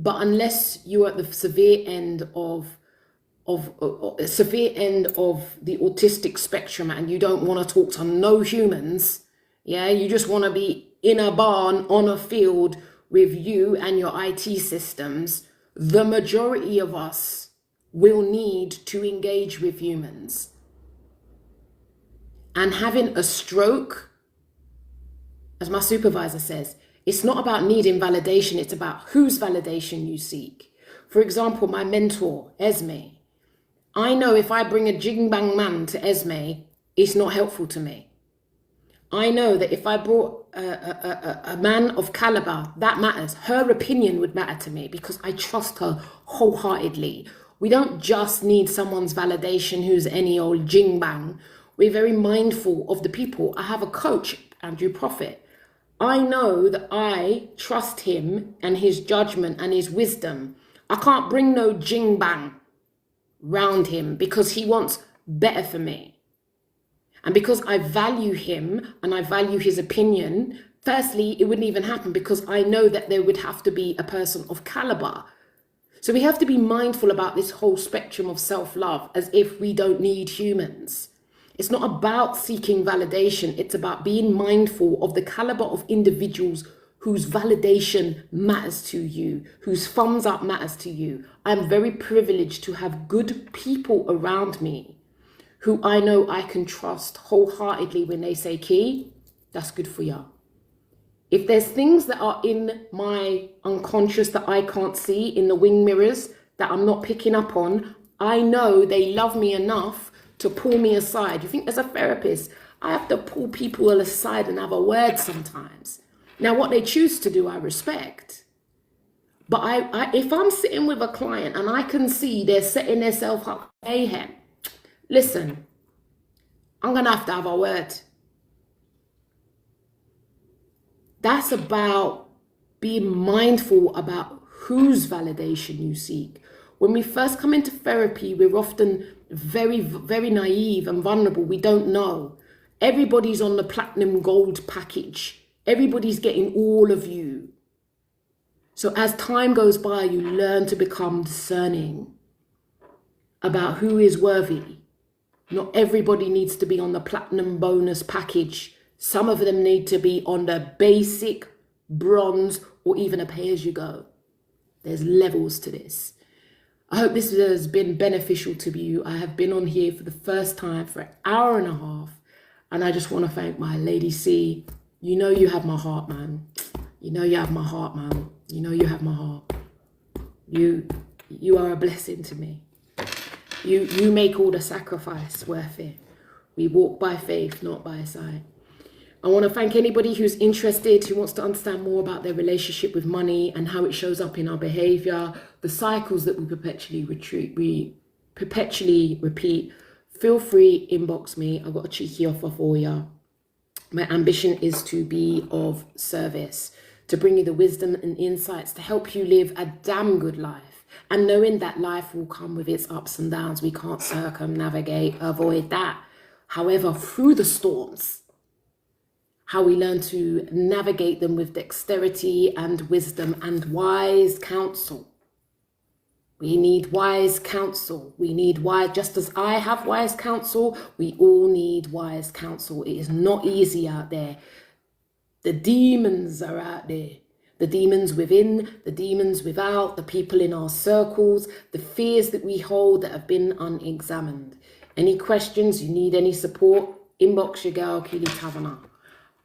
But unless you're at the severe end of the autistic spectrum and you don't want to talk to no humans, yeah, you just want to be in a barn on a field with you and your IT systems, the majority of us will need to engage with humans. And having a stroke, as my supervisor says, it's not about needing validation, it's about whose validation you seek. For example, my mentor, Esme, I know if I bring a jing bang man to Esme, it's not helpful to me. I know that if I brought a man of caliber, that matters. Her opinion would matter to me because I trust her wholeheartedly. We don't just need someone's validation who's any old jing bang. We're very mindful of the people. I have a coach, Andrew Prophet. I know that I trust him and his judgment and his wisdom. I can't bring no jing bang round him because he wants better for me. And because I value him and I value his opinion, firstly, it wouldn't even happen because I know that there would have to be a person of caliber. So we have to be mindful about this whole spectrum of self-love as if we don't need humans. It's not about seeking validation. It's about being mindful of the caliber of individuals whose validation matters to you, whose thumbs up matters to you. I'm very privileged to have good people around me who I know I can trust wholeheartedly when they say, Key, that's good for you. If there's things that are in my unconscious that I can't see in the wing mirrors that I'm not picking up on, I know they love me enough to pull me aside. You think as a therapist, I have to pull people aside and have a word sometimes. Now, what they choose to do, I respect. But if I'm sitting with a client and I can see they're setting themselves up for mayhem, listen, I'm going to have a word. That's about being mindful about whose validation you seek. When we first come into therapy, we're often very, very naive and vulnerable. We don't know. Everybody's on the platinum gold package. Everybody's getting all of you. So as time goes by, you learn to become discerning about who is worthy. Not everybody needs to be on the platinum bonus package. Some of them need to be on the basic, bronze, or even a pay-as-you-go. There's levels to this. I hope this has been beneficial to you. I have been on here for the first time for an hour and a half, and I just want to thank my Lady C. You know you have my heart, man. You know you have my heart, man. You know you have my heart. You are a blessing to me. You make all the sacrifice worth it. We walk by faith, not by sight. I want to thank anybody who's interested, who wants to understand more about their relationship with money and how it shows up in our behavior, the cycles that we perpetually repeat. Feel free, inbox me. I've got a cheeky offer for you. My ambition is to be of service, to bring you the wisdom and insights to help you live a damn good life. And knowing that life will come with its ups and downs, we can't circumnavigate, avoid that. However, through the storms, how we learn to navigate them with dexterity and wisdom and wise counsel. We need wise counsel. We need wise, just as I have wise counsel, we all need wise counsel. It is not easy out there. The demons are out there. The demons within, the demons without, the people in our circles, the fears that we hold that have been unexamined. Any questions, you need any support, inbox your girl, Keely Taverner.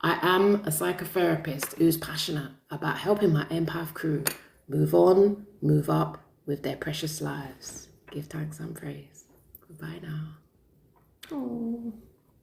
I am a psychotherapist who's passionate about helping my empath crew move on, move up with their precious lives. Give thanks and praise. Goodbye now. Oh.